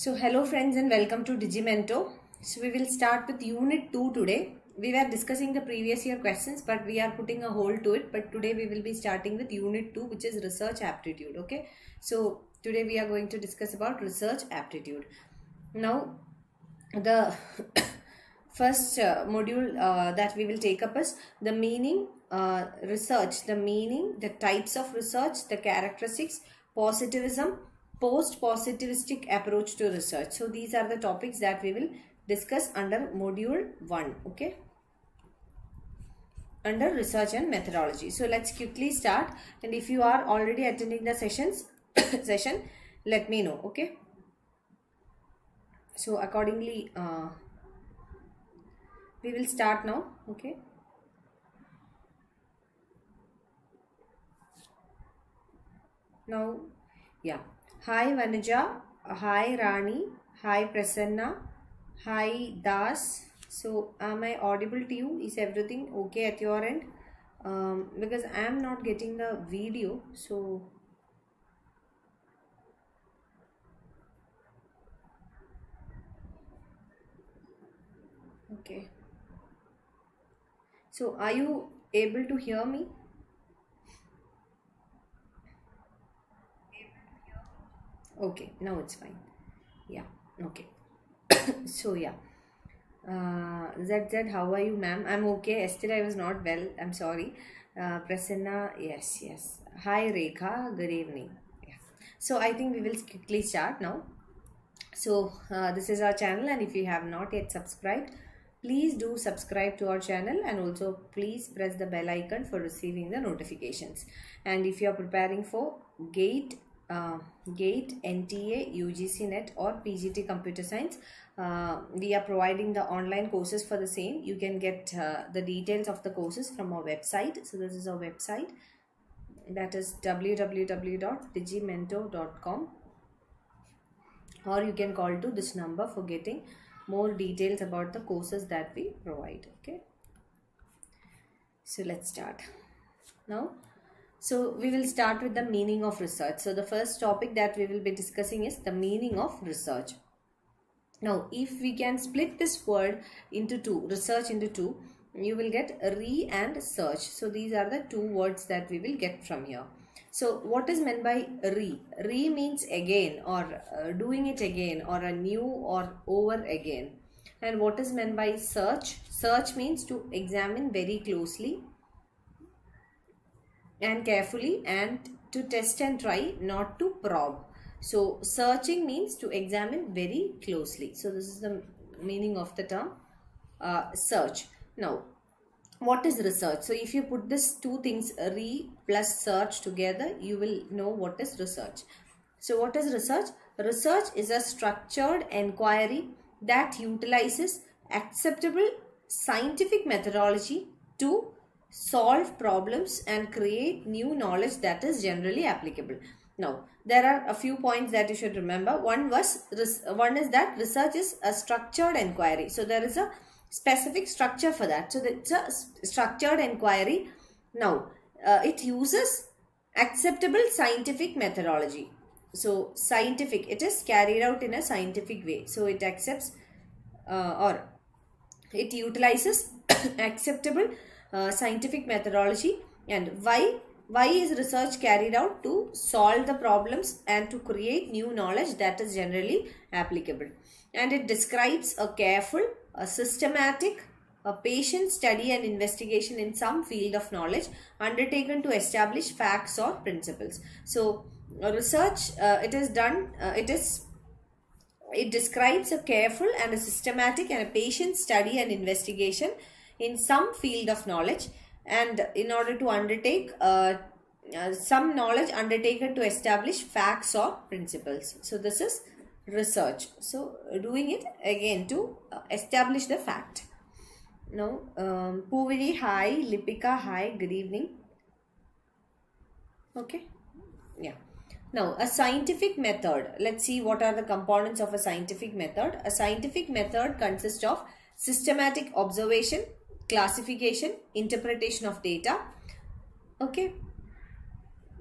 So hello friends and welcome to DigiiMento. So we will start with unit 2 today. We were discussing the previous year questions but we are putting a hold to it. But today we will be starting with unit 2, which is research aptitude. Okay. So today we are going to discuss about research aptitude. Now the first module that we will take up is the meaning, research, the meaning, the types of research, the characteristics, positivism, post-positivistic approach to research. So these are the topics that we will discuss under module 1, okay, under research and methodology. So let's quickly start, and if you are already attending the session, let me know, okay. So accordingly we will start now, okay. Now, yeah. Hi Vanuja, hi Rani, hi Prasanna, hi Das. So am I audible to you? Is everything okay at your end? Because I am not getting the video, so okay. So are you able to hear me? Okay, now it's fine. Yeah, okay. So yeah. ZZ, how are you, ma'am? I'm okay. Yesterday I was not well. I'm sorry. Prasanna, yes. Hi, Rekha. Good evening. Yeah. So I think we will quickly start now. So this is our channel, and if you have not yet subscribed, please do subscribe to our channel, and also please press the bell icon for receiving the notifications. And if you are preparing for GATE, NTA UGC NET or PGT Computer Science, we are providing the online courses for the same. You can get the details of the courses from our website. So this is our website, that is www.digimento.com, or you can call to this number for getting more details about the courses that we provide, okay. So let's start now. So we will start with the meaning of research. So the first topic that we will be discussing is the meaning of research. Now, if we can split this word into two, research into two, you will get re and search. So these are the two words that we will get from here. So what is meant by re? Re means again, or doing it again, or a new, or over again. And what is meant by search? Search means to examine very closely and carefully, and to test and try, not to probe. So searching means to examine very closely. So this is the meaning of the term search. Now, what is research? So if you put this two things, re plus search, together, you will know what is research. So what is research? Research is a structured inquiry that utilizes acceptable scientific methodology to solve problems and create new knowledge that is generally applicable. Now, there are a few points that you should remember. One is that research is a structured inquiry. So there is a specific structure for that. So it's a structured inquiry. Now, it uses acceptable scientific methodology. So scientific, it is carried out in a scientific way. So it accepts or it utilizes acceptable scientific methodology. And why is research carried out? To solve the problems and to create new knowledge that is generally applicable. And it describes a careful, a systematic, a patient study and investigation in some field of knowledge undertaken to establish facts or principles. So research, it describes a careful and a systematic and a patient study and investigation in some field of knowledge, and in order to undertake some knowledge undertaken to establish facts or principles. So this is research. So doing it again to establish the fact. Now, Puvili, hi. Lipika, hi. Good evening. Okay. Yeah. Now, a scientific method. Let's see what are the components of a scientific method. A scientific method consists of systematic observation, classification, interpretation of data, okay,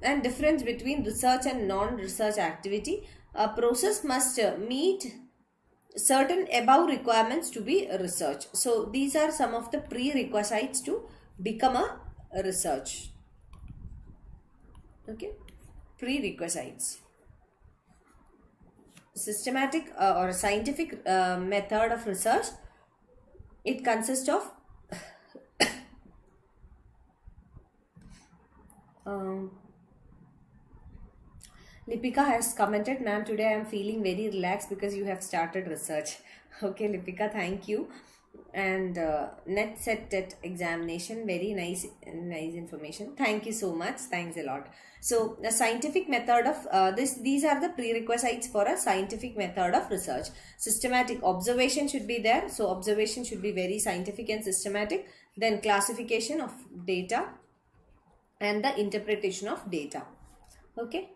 and difference between research and non-research activity. a process must meet certain above requirements to be research. So these are some of the prerequisites to become a research. Okay, prerequisites. Systematic or scientific method of research, it consists of Lipika has commented, ma'am, today I am feeling very relaxed because you have started research. Okay, Lipika, thank you. And net set examination, very nice information. Thank you so much. Thanks a lot. So the scientific method of these are the prerequisites for a scientific method of research. Systematic observation should be there. So observation should be very scientific and systematic. Then classification of data and the interpretation of data. Okay.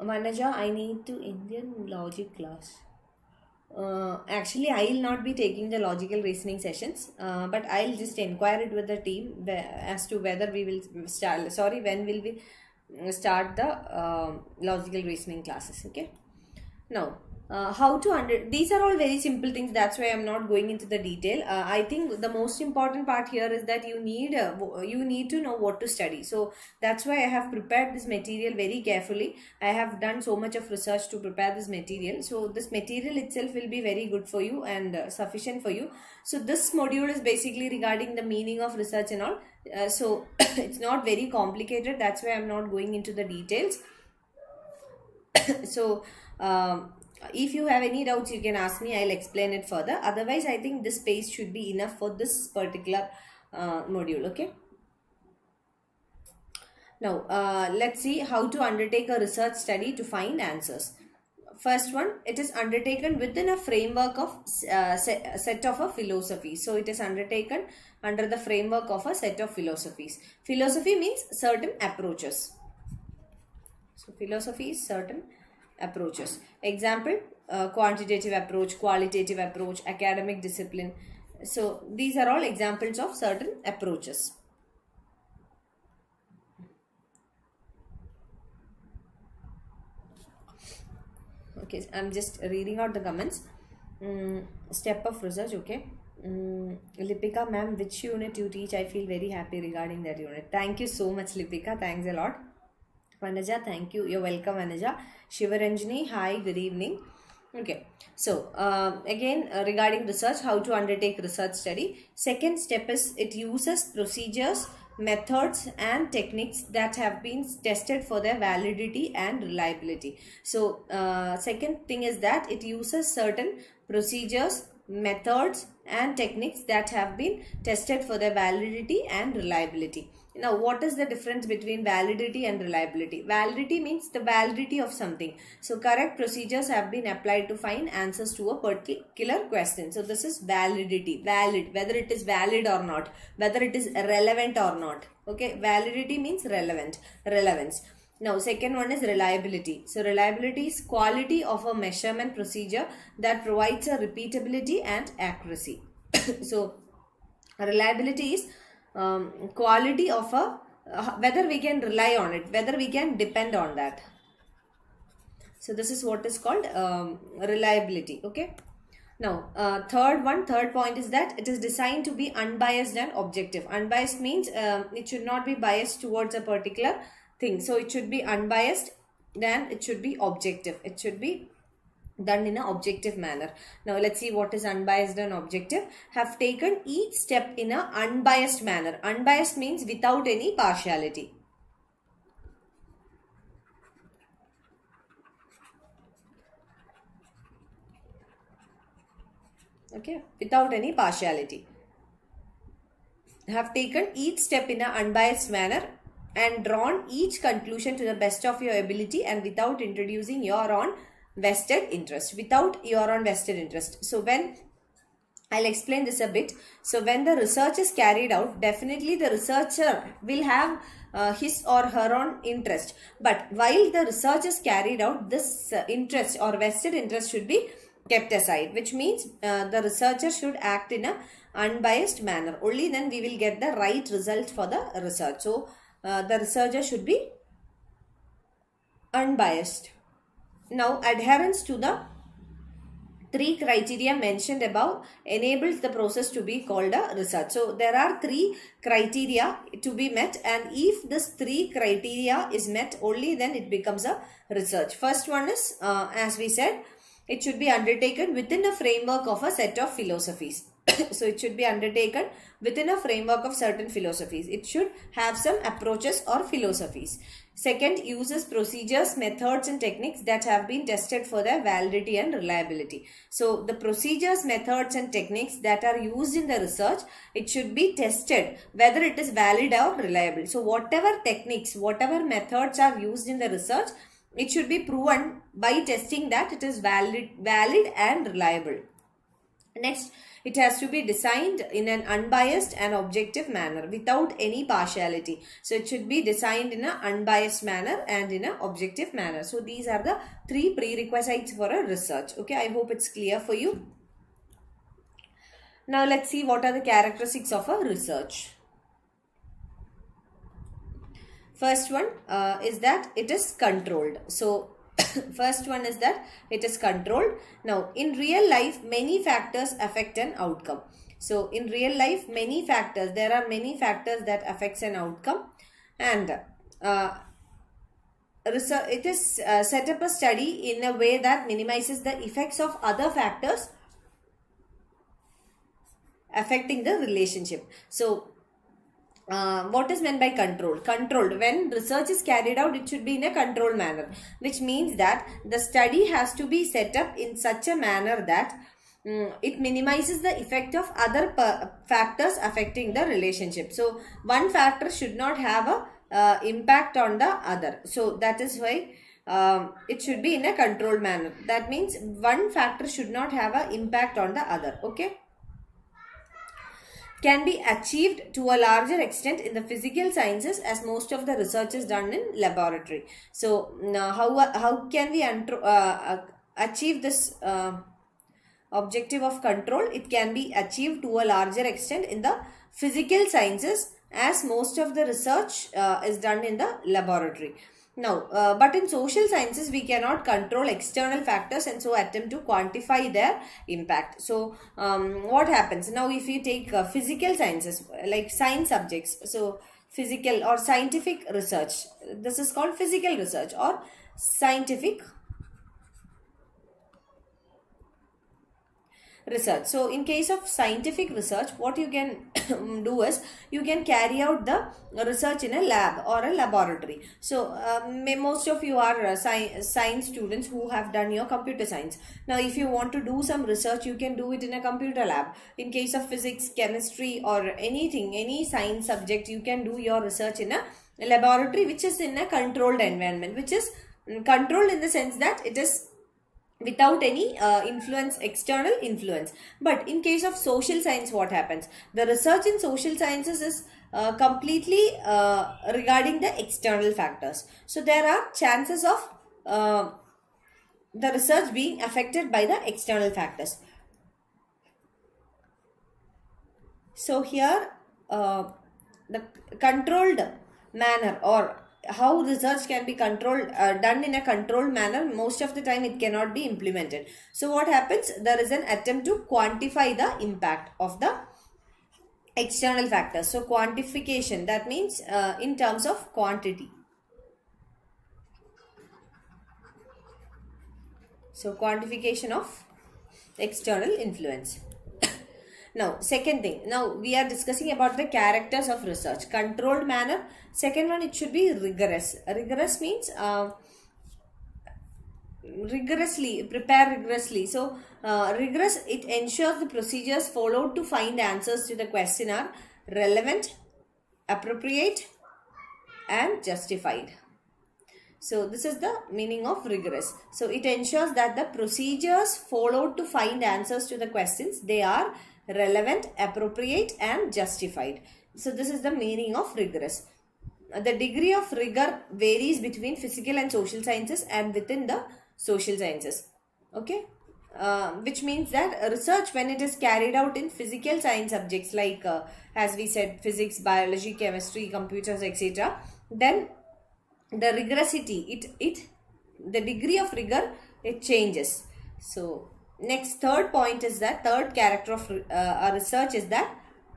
Manaja, I need to Indian logic class. Actually, I will not be taking the logical reasoning sessions, but I'll just inquire it with the team as to whether we will start. Sorry, when will we start the logical reasoning classes? Okay. Now, how to these are all very simple things. That's why I'm not going into the detail. I think the most important part here is that you need to know what to study. So that's why I have prepared this material very carefully. I have done so much of research to prepare this material. So this material itself will be very good for you and sufficient for you. So this module is basically regarding the meaning of research and all. So it's not very complicated. That's why I'm not going into the details. So if you have any doubts, you can ask me. I'll explain it further. Otherwise, I think this space should be enough for this particular module. Okay. Now, let's see how to undertake a research study to find answers. First one, it is undertaken within a framework of set of a philosophy. So it is undertaken under the framework of a set of philosophies. Philosophy means certain approaches. So philosophy is certain approaches. Example, quantitative approach, qualitative approach, academic discipline. So these are all examples of certain approaches. Okay, I'm just reading out the comments. Step of research, okay. Lipika ma'am, which unit you teach? I feel very happy regarding that unit. Thank you so much, Lipika. Thanks a lot. Vanaja, thank you. You're welcome, Vanaja. Shivaranjani, hi, good evening. Okay, so again regarding research, how to undertake research study. Second step is it uses procedures, methods and techniques that have been tested for their validity and reliability. So second thing is that it uses certain procedures, methods and techniques that have been tested for their validity and reliability. Now, what is the difference between validity and reliability? Validity means the validity of something. So, correct procedures have been applied to find answers to a particular question. So, this is validity. Valid, whether it is valid or not, whether it is relevant or not. Okay, validity means relevance. Now, second one is reliability. So, reliability is quality of a measurement procedure that provides a repeatability and accuracy. So, reliability is quality of a whether we can rely on it, whether we can depend on that. So this is what is called reliability. Okay. Now third point is that it is designed to be unbiased and objective. Unbiased means it should not be biased towards a particular thing. So it should be unbiased, then it should be objective. It should be done in an objective manner. Now let's see what is unbiased and objective. Have taken each step in an unbiased manner. Unbiased means without any partiality. Okay, without any partiality. Have taken each step in an unbiased manner and drawn each conclusion to the best of your ability and without introducing your own vested interest. So when I'll explain this a bit. So when the research is carried out, definitely the researcher will have his or her own interest. But while the research is carried out, this interest or vested interest should be kept aside, which means the researcher should act in a unbiased manner. Only then we will get the right result for the research. So the researcher should be unbiased. Now, adherence to the 3 criteria mentioned above enables the process to be called a research. So there are 3 criteria to be met, and if this 3 criteria is met, only then it becomes a research. First one is, as we said, it should be undertaken within a framework of a set of philosophies. So it should be undertaken within a framework of certain philosophies. It should have some approaches or philosophies. Second, uses procedures, methods and techniques that have been tested for their validity and reliability. So the procedures, methods and techniques that are used in the research, it should be tested whether it is valid or reliable. So whatever techniques, whatever methods are used in the research, it should be proven by testing that it is valid and reliable. Next, it has to be designed in an unbiased and objective manner without any partiality. So it should be designed in an unbiased manner and in an objective manner. So these are the 3 prerequisites for a research. Okay, I hope it's clear for you. Now let's see what are the characteristics of a research. First one is that it is controlled. So first one is that it is controlled. Now, in real life, many factors affect an outcome. So, in real life, there are many factors that affects an outcome, and it is set up a study in a way that minimizes the effects of other factors affecting the relationship. So, what is meant by controlled? Controlled. When research is carried out, it should be in a controlled manner, which means that the study has to be set up in such a manner that it minimizes the effect of other factors affecting the relationship. So, one factor should not have a impact on the other. So, that is why it should be in a controlled manner. That means one factor should not have an impact on the other. Okay. Can be achieved to a larger extent in the physical sciences, as most of the research is done in laboratory. So, how can we achieve this objective of control? It can be achieved to a larger extent in the physical sciences, as most of the research is done in the laboratory. Now, but in social sciences, we cannot control external factors and so attempt to quantify their impact. So, what happens? Now, if you take physical sciences, like science subjects, so physical or scientific research, this is called physical research or scientific research. So, in case of scientific research, what you can do is you can carry out the research in a lab or a laboratory. So, most of you are science students who have done your computer science. Now, if you want to do some research, you can do it in a computer lab. In case of physics, chemistry or anything, any science subject, you can do your research in a laboratory which is in a controlled environment, which is controlled in the sense that it is without any external influence. But in case of social science, what happens? The research in social sciences is completely regarding the external factors. So there are chances of the research being affected by the external factors. So here the controlled manner, or how research can be controlled, done in a controlled manner, most of the time it cannot be implemented. So what happens? There is an attempt to quantify the impact of the external factors. So quantification, that means in terms of quantity. So quantification of external influence. Now, second thing. Now, we are discussing about the characters of research. Controlled manner. Second one, it should be rigorous. Rigorous means prepare rigorously. So, rigorous, it ensures the procedures followed to find answers to the question are relevant, appropriate, and justified. So, this is the meaning of rigorous. So, it ensures that the procedures followed to find answers to the questions, they are relevant, appropriate, and justified. So, this is the meaning of rigorous. The degree of rigor varies between physical and social sciences and within the social sciences. Okay. which means that research, when it is carried out in physical science subjects like as we said, physics, biology, chemistry, computers, etc., then the rigorosity, the degree of rigor, it changes. So next, third point is that, third character of a research is that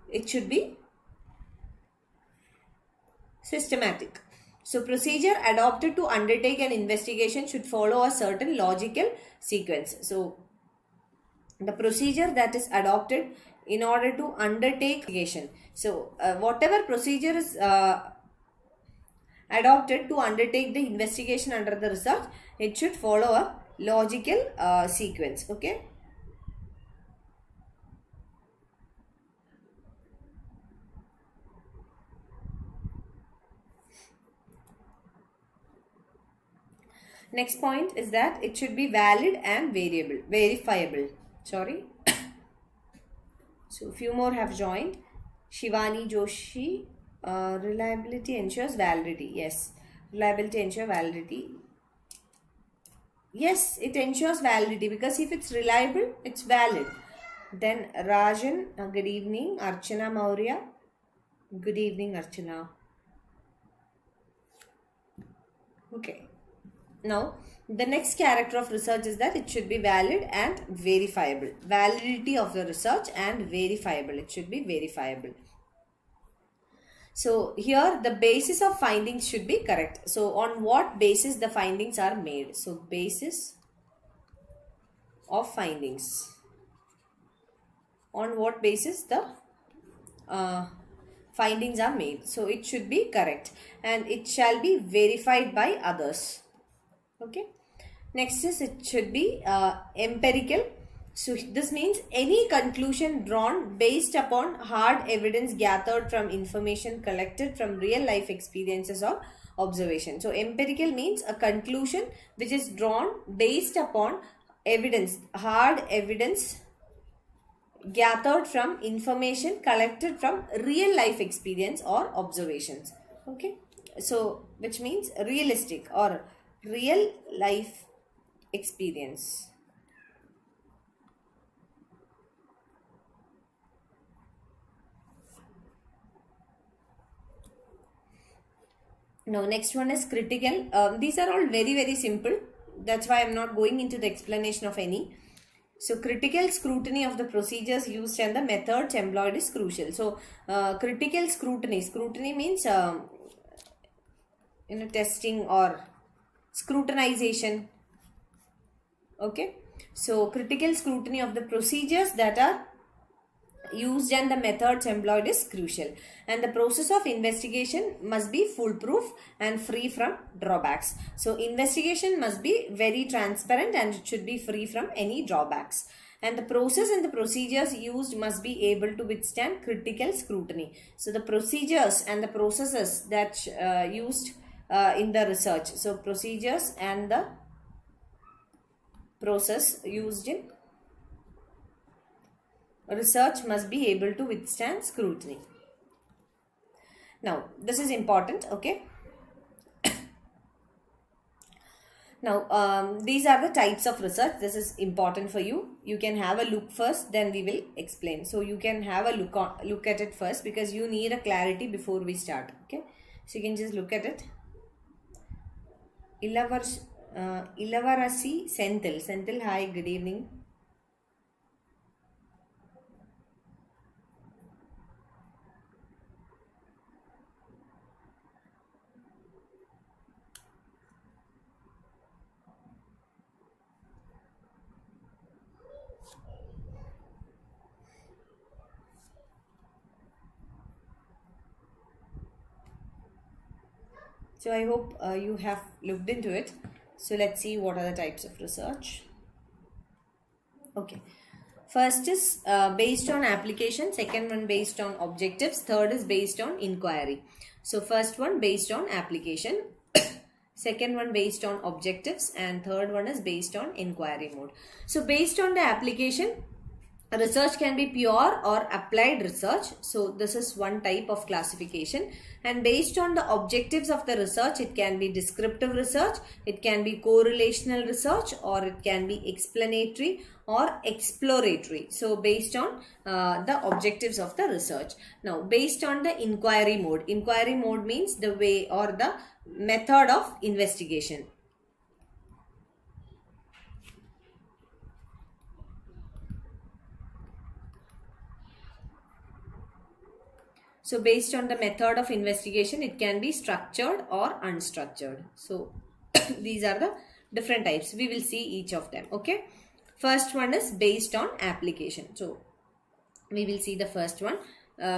it should be systematic. So procedure adopted to undertake an investigation should follow a certain logical sequence. So the procedure that is adopted in order to undertake investigation. So whatever procedure is adopted to undertake the investigation under the research, it should follow a logical sequence. Okay. Next point is that it should be valid and verifiable. Sorry. So few more have joined. Shivani Joshi, reliability ensures validity. Yes, reliability ensures validity. Yes, it ensures validity because if it's reliable, it's valid. Then Rajan, good evening. Archana Maurya, good evening, Archana. Okay. Now, the next character of research is that it should be valid and verifiable. Validity of the research and verifiable. It should be verifiable. So, here the basis of findings should be correct. So, on what basis the findings are made? So, basis of findings. On what basis the findings are made? So, it should be correct and it shall be verified by others. Okay. Next is it should be empirical. So this means any conclusion drawn based upon hard evidence gathered from information collected from real life experiences or observation. So empirical means a conclusion which is drawn based upon evidence, hard evidence gathered from information collected from real life experience or observations. Okay. So which means realistic or real life experience. Now next one is critical. These are all very simple. That's why I'm not going into the explanation of any. So critical scrutiny of the procedures used and the methods employed is crucial. So critical scrutiny. Scrutiny means testing or scrutinization. Okay. So critical scrutiny of the procedures that are used and the methods employed is crucial, and the process of investigation must be foolproof and free from drawbacks. So investigation must be very transparent and it should be free from any drawbacks, and the process and the procedures used must be able to withstand critical scrutiny. So the procedures and the processes that used in the research, so procedures and the process used in research must be able to withstand scrutiny. Now this is important. Okay. Now these are the types of research. This is important for you. You can have a look first, then we will explain. So you can have a look at it first because you need a clarity before we start. Okay. So you can just look at it. Ilavarasi Senthil, hi, good evening. So I hope you have looked into it. So let's see what are the types of research. Okay. First is based on application, second one based on objectives, third is based on inquiry. So first one based on application, second one based on objectives, and third one is based on inquiry mode. So based on the application, Research can be pure or applied research. So this is one type of classification, and based on the objectives of the research, it can be descriptive research, it can be correlational research, or it can be explanatory or exploratory. So based on the objectives of the research. Now based on the inquiry mode means the way or the method of investigation. So based on the method of investigation, it can be structured or unstructured. So these are the different types. We will see each of them. Okay. First one is based on application. So we will see the first one.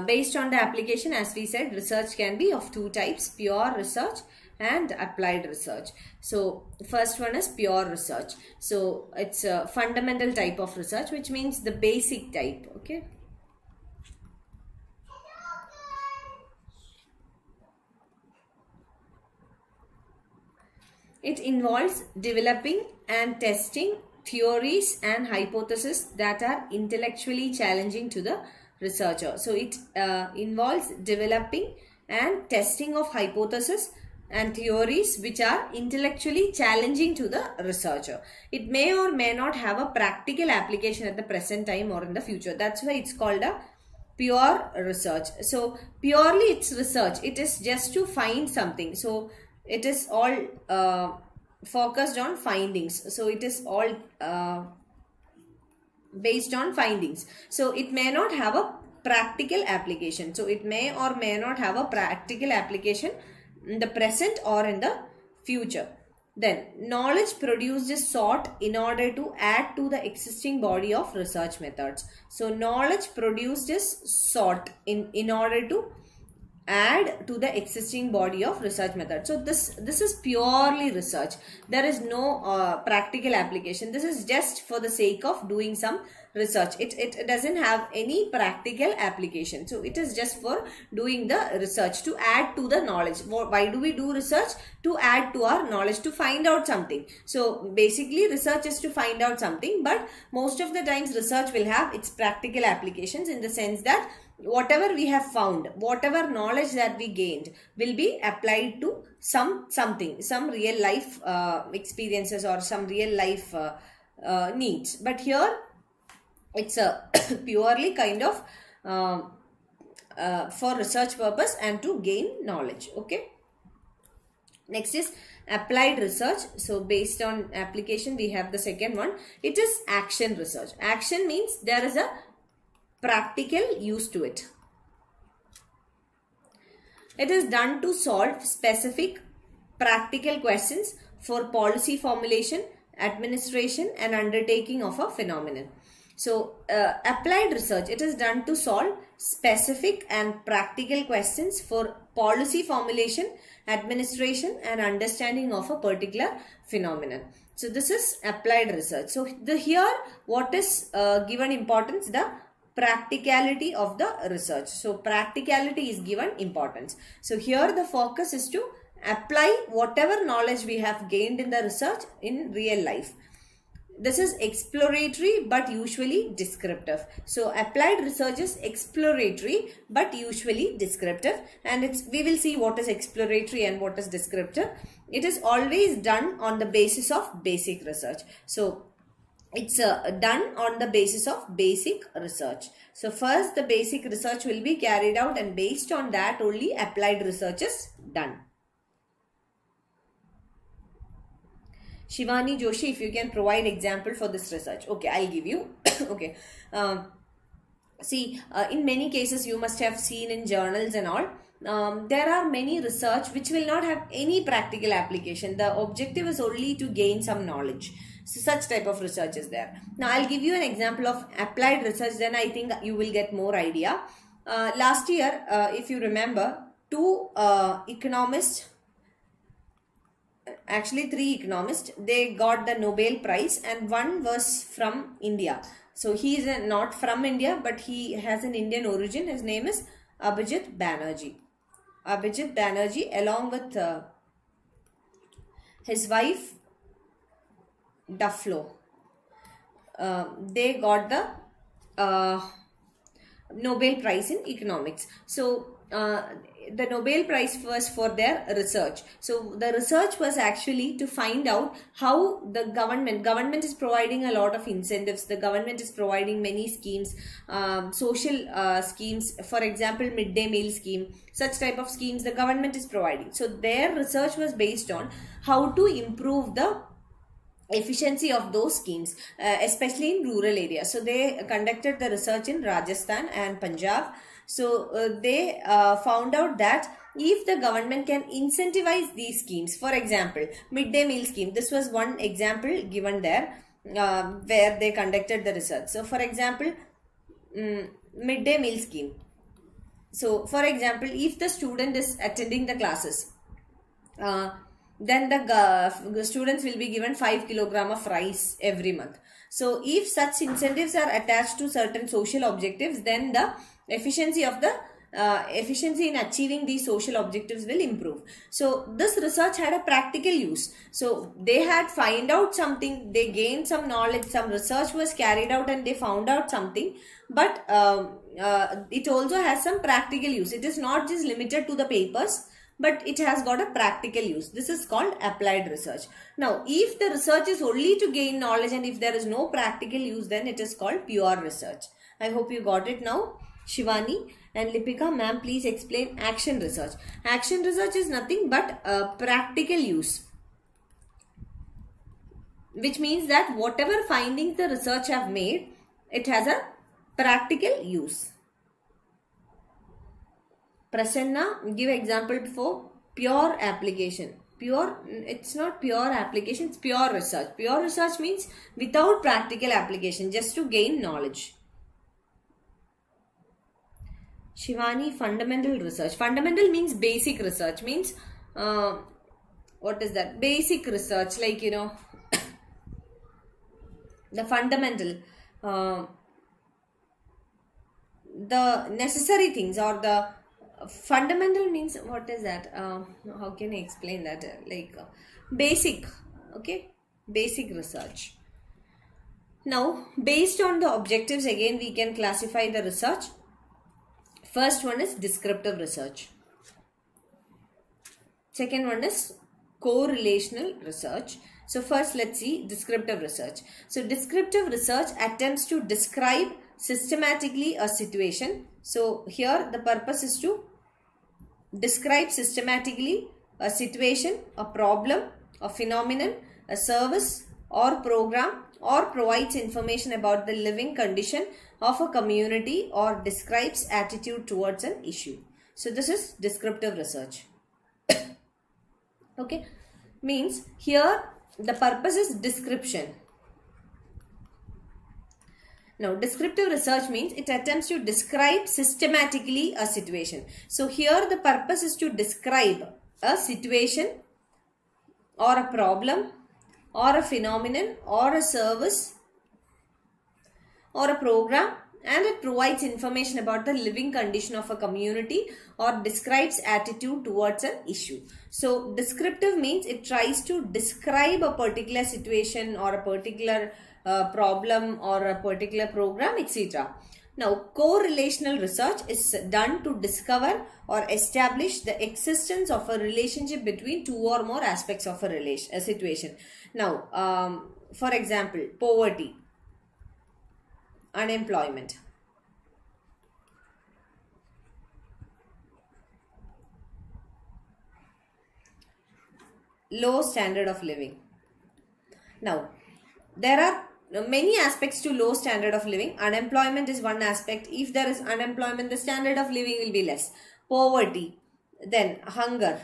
Based on the application, as we said, research can be of two types: pure research and applied research. So first one is pure research. So it's a fundamental type of research, which means the basic type. Okay. It involves developing and testing theories and hypotheses that are intellectually challenging to the researcher. So it involves developing and testing of hypotheses and theories which are intellectually challenging to the researcher. It may or may not have a practical application at the present time or in the future. That's why it's called a pure research. So purely it's research. It is just to find something. So it is all focused on findings. So it is all based on findings. So it may not have a practical application. So it may or may not have a practical application in the present or in the future. Then knowledge produced is sought in order to add to the existing body of research methods. So knowledge produced is sought in order to add to the existing body of research method. So this is purely research. There is no practical application. This is just for the sake of doing some research. It doesn't have any practical application. So it is just for doing the research to add to the knowledge. Why do we do research? To add to our knowledge, to find out something. So basically research is to find out something, but most of the times research will have its practical applications, in the sense that whatever we have found, whatever knowledge that we gained will be applied to something, some real life experiences or some real life needs. But here it's a purely kind of for research purpose and to gain knowledge. Okay. Next is applied research. So based on application, we have the second one. It is action research. Action means there is a practical use to it. It is done to solve specific practical questions for policy formulation, administration, and undertaking of a phenomenon. So applied research, it is done to solve specific and practical questions for policy formulation, administration, and understanding of a particular phenomenon. So this is applied research. So here what is given importance? The practicality of the research. So practicality is given importance. So here the focus is to apply whatever knowledge we have gained in the research in real life. This is exploratory but usually descriptive. So applied research is exploratory but usually descriptive, and we will see what is exploratory and what is descriptive. It is always done on the basis of basic research. So it's done on the basis of basic research. So first the basic research will be carried out, and based on that only applied research is done. Shivani Joshi, if you can provide example for this research. Okay, I'll give you. Okay. See, in many cases you must have seen in journals and all, there are many research which will not have any practical application. The objective is only to gain some knowledge. So such type of research is there. Now I'll give you an example of applied research, then I think you will get more idea. Last year, if you remember, two economists, actually 3 economists, they got the Nobel Prize, and one was from India. So he is not from India, but he has an Indian origin. His name is Abhijit Banerjee. Abhijit Banerjee, along with his wife Duflo, they got the uh, Nobel Prize in Economics. So the Nobel Prize was for their research. So the research was actually to find out how the government is providing a lot of incentives. The government is providing many schemes, social schemes, for example midday meal scheme, such type of schemes the government is providing. So their research was based on how to improve the efficiency of those schemes, especially in rural areas. So they conducted the research in Rajasthan and Punjab. So they found out that if the government can incentivize these schemes, for example midday meal scheme, this was one example given there, where they conducted the research. So for example, midday meal scheme. So for example, if the student is attending the classes, then the students will be given 5 kilogram of rice every month. So if such incentives are attached to certain social objectives, then the efficiency in achieving these social objectives will improve. So this research had a practical use. So they had find out something, they gained some knowledge, some research was carried out and they found out something, but it also has some practical use. It is not just limited to the papers, but it has got a practical use. This is called applied research. Now, if the research is only to gain knowledge and if there is no practical use, then it is called pure research. I hope you got it now. Shivani and Lipika, ma'am, please explain action research. Action research is nothing but practical use, which means that whatever findings the research have made, it has a practical use. Prasanna, give example for pure application. Pure, it's not pure application, it's pure research. Pure research means without practical application, just to gain knowledge. Shivani, fundamental research. Fundamental means basic research, means what is that? Basic research, like, you know, the fundamental, the necessary things, or the fundamental means, what is that? How can I explain that? Like basic, okay, basic research. Now, based on the objectives, again we can classify the research. First one is descriptive research. Second one is correlational research. So first let's see descriptive research. So descriptive research attempts to describe systematically a situation. So here the purpose is to describe systematically a situation, a problem, a phenomenon, a service or program, or provides information about the living condition of a community, or describes attitude towards an issue. So this is descriptive research. Okay, means here the purpose is description. Now, descriptive research means it attempts to describe systematically a situation. So here the purpose is to describe a situation or a problem or a phenomenon or a service or a program, and it provides information about the living condition of a community, or describes attitude towards an issue. So descriptive means it tries to describe a particular situation or a particular problem or a particular program, etc. Now, correlational research is done to discover or establish the existence of a relationship between two or more aspects of a situation. Now, for example, poverty, unemployment, low standard of living. Now, there are many aspects to low standard of living. Unemployment is one aspect. If there is unemployment, the standard of living will be less. Poverty, then hunger.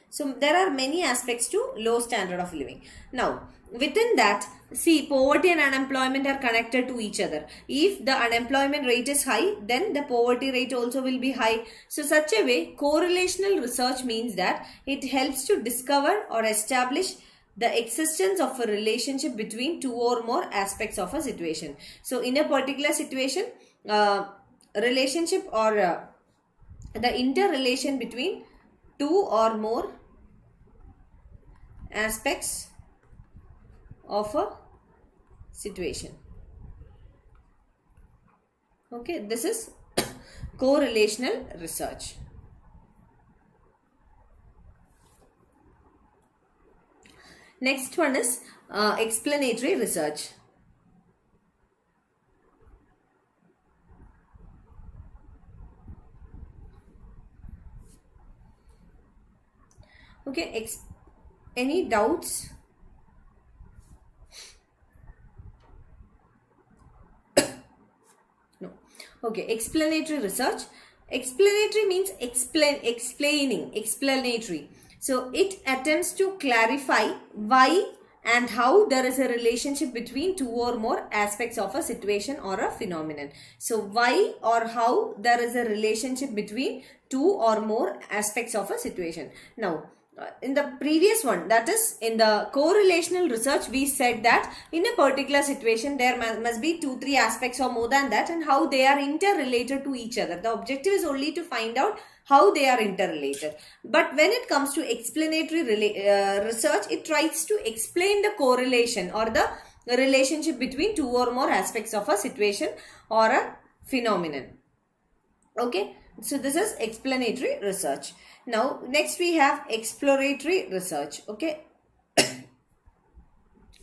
So there are many aspects to low standard of living. Now, within that, see, poverty and unemployment are connected to each other. If the unemployment rate is high, then the poverty rate also will be high. So such a way, correlational research means that it helps to discover or establish the existence of a relationship between two or more aspects of a situation. So in a particular situation, relationship or the interrelation between two or more aspects of a situation. Okay, this is correlational research. Next one is explanatory research. Okay, any doubts? No. Okay, explanatory research. Explanatory means explaining, explanatory. So it attempts to clarify why and how there is a relationship between two or more aspects of a situation or a phenomenon. So why or how there is a relationship between two or more aspects of a situation. Now, in the previous one, that is in the correlational research, we said that in a particular situation there must be 2-3 aspects or more than that, and how they are interrelated to each other. The objective is only to find out how they are interrelated. But when it comes to explanatory research, it tries to explain the correlation or the relationship between two or more aspects of a situation or a phenomenon. Okay, so this is explanatory research. Now next we have exploratory research. Okay,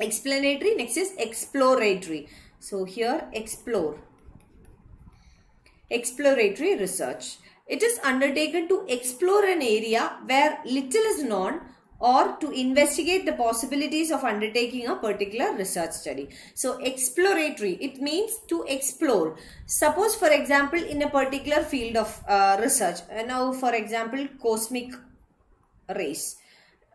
explanatory, next is exploratory. So here exploratory research. It is undertaken to explore an area where little is known or to investigate the possibilities of undertaking a particular research study. So exploratory, it means to explore. Suppose for example in a particular field of research, now for example cosmic rays.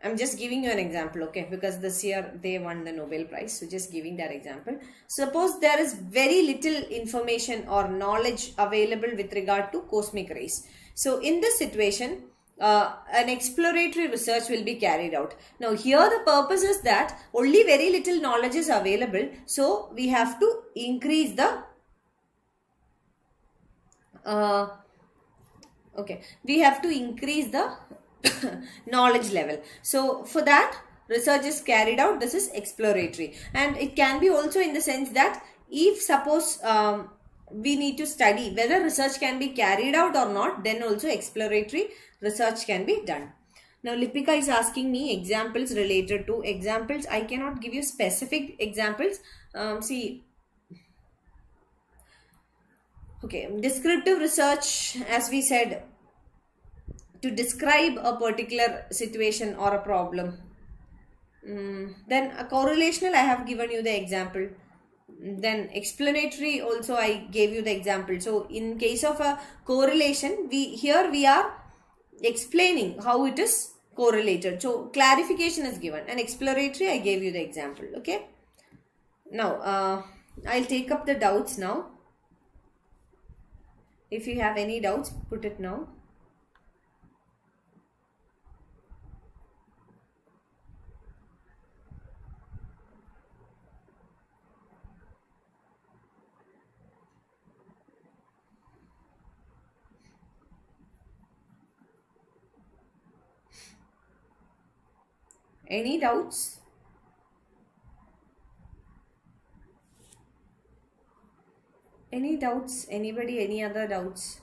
I'm just giving you an example, okay, because this year they won the Nobel Prize, so just giving that example. Suppose there is very little information or knowledge available with regard to cosmic rays. So in this situation, an exploratory research will be carried out. Now here the purpose is that only very little knowledge is available, so we have to increase the knowledge level. So for that research is carried out. This is exploratory, and it can be also in the sense that if suppose we need to study whether research can be carried out or not, then also exploratory research can be done. Now Lipika is asking me examples related to examples. I cannot give you specific examples. Okay, descriptive research, as we said, to describe a particular situation or a problem. Then a correlational, I have given you the example. Then explanatory also I gave you the example. So in case of a correlation, we are explaining how it is correlated. So clarification is given, and exploratory I gave you the example. Okay. Now I'll take up the doubts now. If you have any doubts, put it now. Any doubts? Any doubts? Anybody? Any other doubts?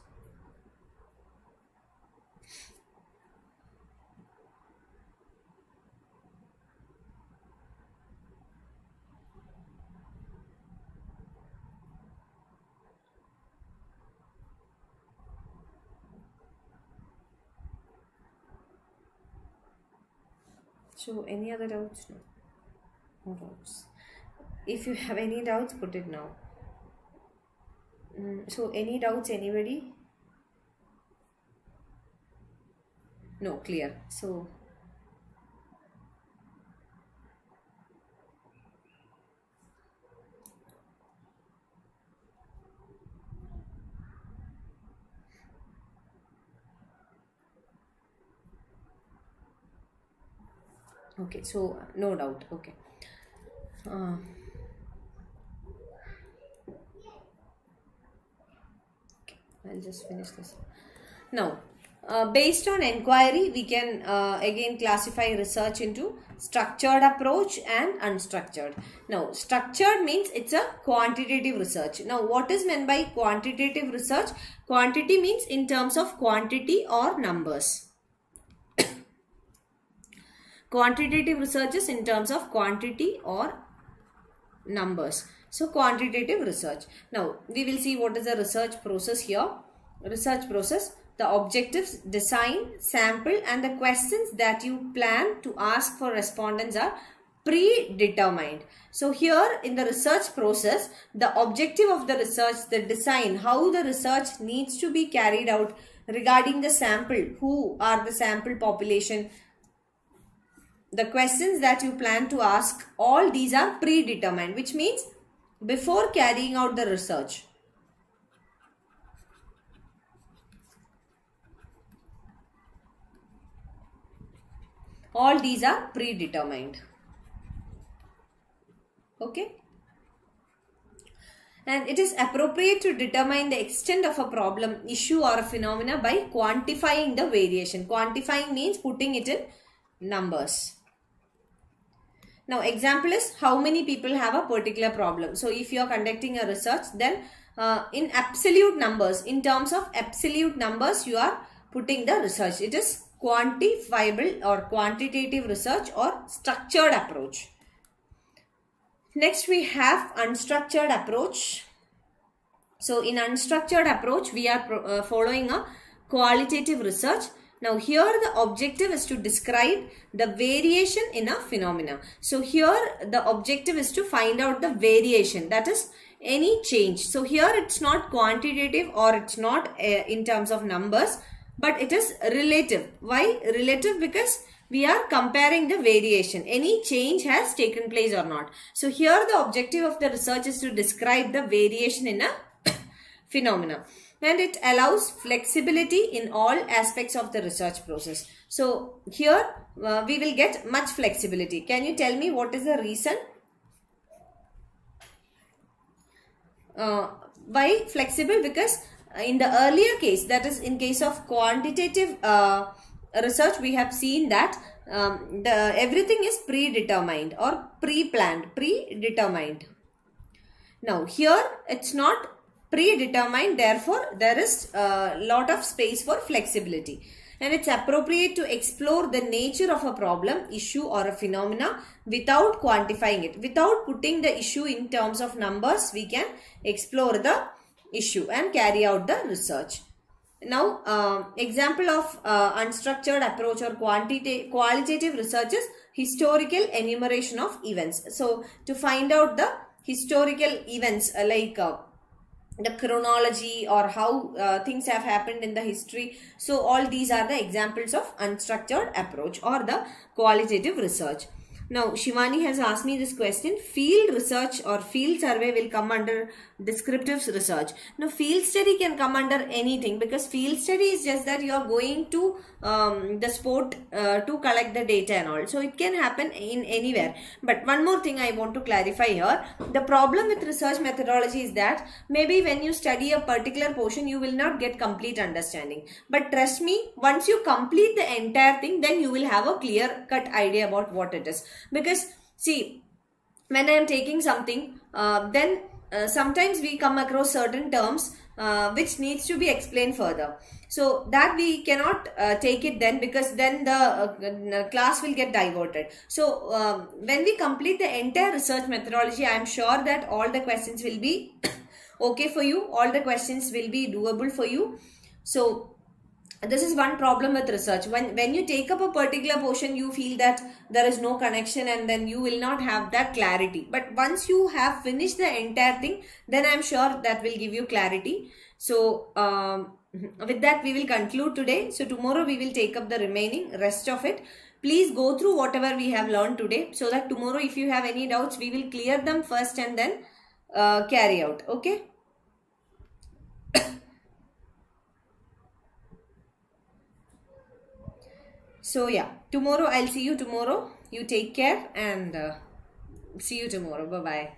So any other doubts? No doubts. If you have any doubts, put it now. So any doubts, anybody? No, clear. So okay, so no doubt. Okay. Okay, I'll just finish this. Now, Based on inquiry, we can again classify research into structured approach and unstructured. Now, structured means it's a quantitative research. Now, what is meant by quantitative research? Quantity means in terms of quantity or numbers. Quantitative research is in terms of quantity or numbers. So, quantitative research. Now, we will see what is the research process here. Research process. The objectives, design, sample and the questions that you plan to ask for respondents are predetermined. So here in the research process, the objective of the research, the design, how the research needs to be carried out regarding the sample, who are the sample population, the questions that you plan to ask, all these are predetermined, which means before carrying out the research. All these are predetermined. Okay. And it is appropriate to determine the extent of a problem, issue or a phenomena by quantifying the variation. Quantifying means putting it in numbers. Now, example is how many people have a particular problem. So, if you are conducting a research, then in absolute numbers, in terms of absolute numbers, you are putting the research. It is quantifiable or quantitative research or structured approach. Next we have unstructured approach. So in unstructured approach we are following a qualitative research. Now here the objective is to describe the variation in a phenomena. So here the objective is to find out the variation, that is any change. So here it's not quantitative or it's not in terms of numbers, but it is relative. Why relative? Because we are comparing the variation. Any change has taken place or not. So here the objective of the research is to describe the variation in a phenomena. And it allows flexibility in all aspects of the research process. So here we will get much flexibility. Can you tell me what is the reason? Why flexible? Because in the earlier case, that is in case of quantitative research, we have seen that everything is predetermined or pre-planned, predetermined. Now here it's not predetermined, therefore there is a lot of space for flexibility. And it's appropriate to explore the nature of a problem, issue or a phenomena without quantifying it. Without putting the issue in terms of numbers, we can explore the issue and carry out the research. Now, example of unstructured approach or qualitative research is historical enumeration of events. So, to find out the historical events like the chronology or how things have happened in the history. So, all these are the examples of unstructured approach or the qualitative research. Now, Shivani has asked me this question. Field research or field survey will come under descriptive research. Now, field study can come under anything, because field study is just that you are going to the spot to collect the data and all. So, it can happen in anywhere. But one more thing I want to clarify here. The problem with research methodology is that maybe when you study a particular portion, you will not get complete understanding. But trust me, once you complete the entire thing, then you will have a clear-cut idea about what it is. Because see, when I am taking something, then sometimes we come across certain terms which needs to be explained further. So that we cannot take it then, because then the class will get diverted. So when we complete the entire research methodology, I am sure that all the questions will be okay for you. All the questions will be doable for you. So this is one problem with research. When you take up a particular portion, you feel that there is no connection and then you will not have that clarity. But once you have finished the entire thing, then I am sure that will give you clarity. So with that we will conclude today. So tomorrow we will take up the remaining rest of it. Please go through whatever we have learned today, so that tomorrow if you have any doubts, we will clear them first and then carry out. Okay. So yeah, tomorrow I'll see you tomorrow. You take care and see you tomorrow. Bye-bye.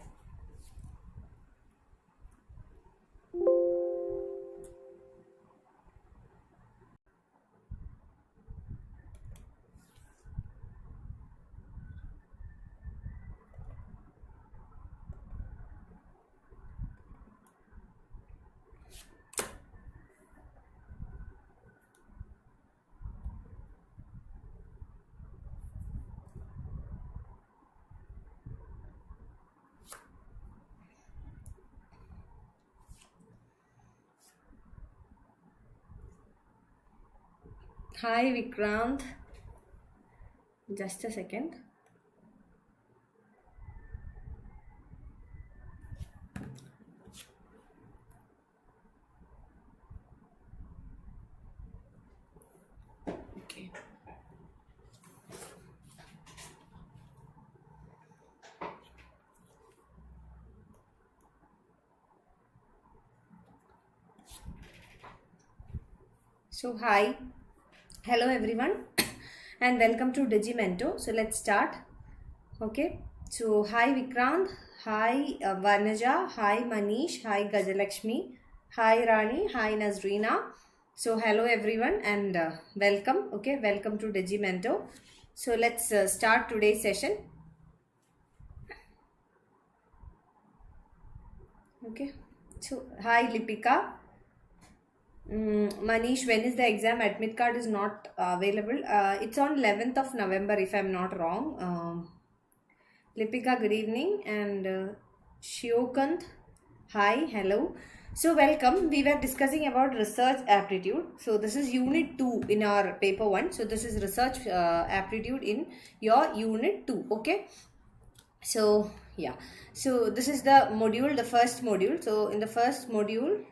Hi Vikrant. Just a second. Okay. So hi. Hello everyone and welcome to DigiiMento. So let's start. Okay. So hi Vikrant. Hi Vanaja. Hi Manish. Hi Gajalakshmi. Hi Rani. Hi Nazrina. So hello everyone and welcome. Okay. Welcome to DigiiMento. So let's start today's session. Okay. So hi Lipika. Manish, when is the exam? Admit card is not available. It's on 11th of November, if I'm not wrong. Lipika, good evening. And Shiokant, hi, hello. So, welcome. We were discussing about research aptitude. So, this is unit 2 in our paper 1. So, this is research aptitude in your unit 2. Okay. So, yeah. So, this is the module, the first module. So, in the first module,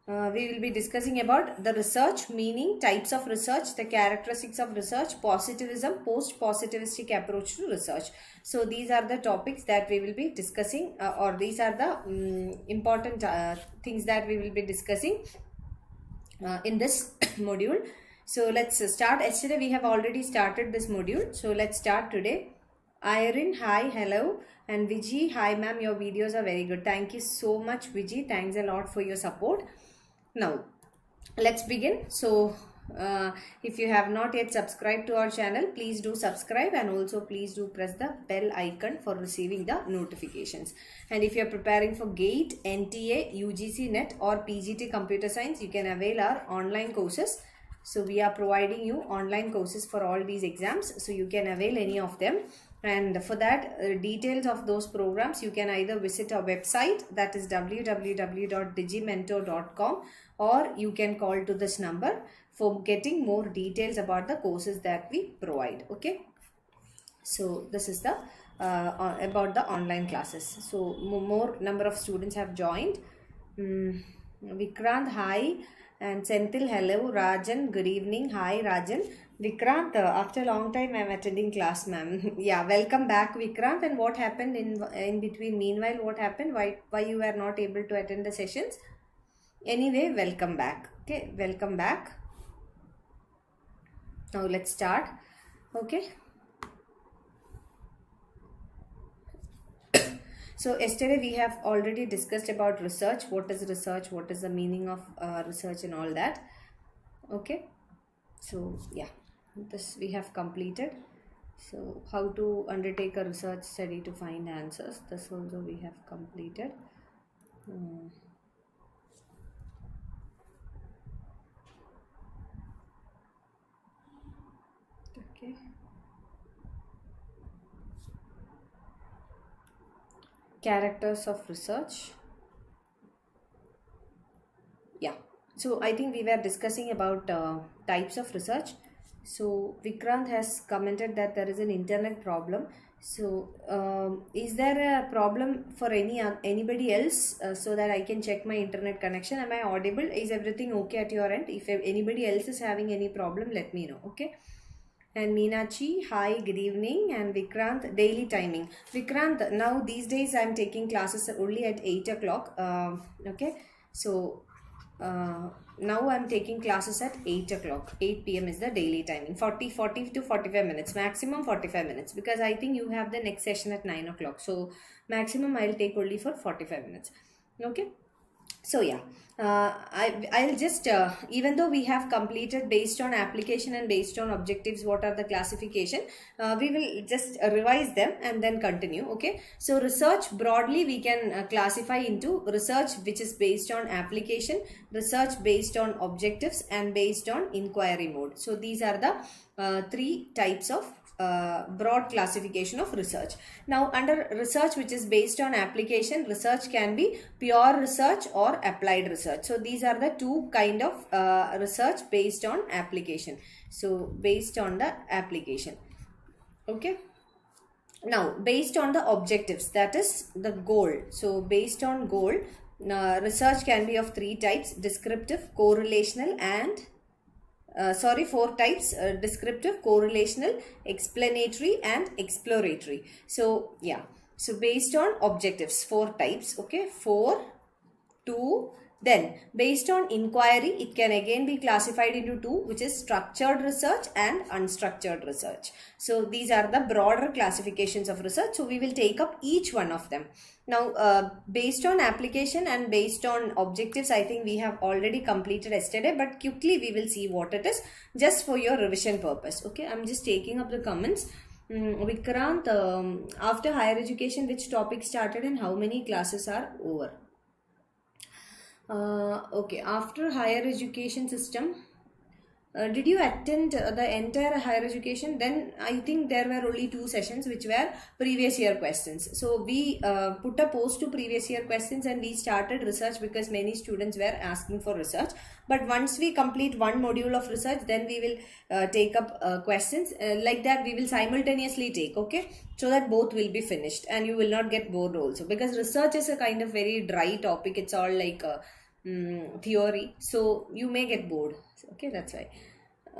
we will be discussing about the research, meaning, types of research, the characteristics of research, positivism, post-positivistic approach to research. So these are the topics that we will be discussing or these are the important things that we will be discussing in this module. So let's start. Yesterday we have already started this module. So let's start today. Irene, hi, hello. And Vijay, hi ma'am, your videos are very good. Thank you so much Vijay. Thanks a lot for your support. Now, let's begin. So, if you have not yet subscribed to our channel, please do subscribe and also please do press the bell icon for receiving the notifications. And if you are preparing for GATE, NTA, UGC NET or PGT Computer Science, you can avail our online courses. So, we are providing you online courses for all these exams. So, you can avail any of them. And for that, details of those programs, you can either visit our website, that is www.digimento.com, or you can call to this number for getting more details about the courses that we provide. Okay. So this is the about the online classes. So more number of students have joined. Vikrant, hi. And Senthil, hello. Rajan, good evening. Hi Rajan. Vikrant, after a long time I'm attending class, ma'am. Yeah, welcome back Vikrant. And what happened in between? Meanwhile, what happened? Why you were not able to attend the sessions? Anyway, welcome back. Okay, welcome back. Now let's start. Okay. So yesterday we have already discussed about research. What is research? What is the meaning of research and all that? Okay. So yeah, this we have completed. So how to undertake a research study to find answers. This also we have completed. Okay. Characters of research. Yeah. So I think we were discussing about types of research. So Vikrant has commented that there is an internet problem. So is there a problem for anybody else so that I can check my internet connection? Am I audible? Is everything okay at your end? If anybody else is having any problem, let me know. Okay. And Meenachi, hi, good evening. And Vikrant, daily timing. Vikrant, now these days I'm taking classes only at 8 o'clock. Okay. So now I'm taking classes at 8 o'clock. 8 p.m. is the daily timing. 40 to 45 minutes. Maximum 45 minutes. Because I think you have the next session at 9 o'clock. So maximum I'll take only for 45 minutes. Okay. So yeah, I'll just, even though we have completed based on application and based on objectives, what are the classification, we will just revise them and then continue. Okay. So research broadly we can classify into research which is based on application, research based on objectives and based on inquiry mode. So these are the three types of broad classification of research. Now under research which is based on application, research can be pure research or applied research. So these are the two kind of research based on application. So based on the application. Okay. Now based on the objectives, that is the goal. So based on goal, research can be of three types: descriptive, correlational and four types: descriptive, correlational, explanatory and exploratory. So yeah, so based on objectives, four types. Okay, 4, 2. Then based on inquiry, it can again be classified into two, which is structured research and unstructured research. So these are the broader classifications of research. So we will take up each one of them. Now based on application and based on objectives, I think we have already completed yesterday, but quickly we will see what it is, just for your revision purpose. Okay, I'm just taking up the comments. Vikrant, after higher education, which topic started and how many classes are over? Okay, after higher education system, did you attend the entire higher education? Then I think there were only 2 sessions which were previous year questions. So we put a post to previous year questions and we started research because many students were asking for research. But once we complete one module of research, then we will take up questions. Like that we will simultaneously take, okay, so that both will be finished and you will not get bored also, because research is a kind of very dry topic. It's all like theory, so you may get bored. Okay, that's why.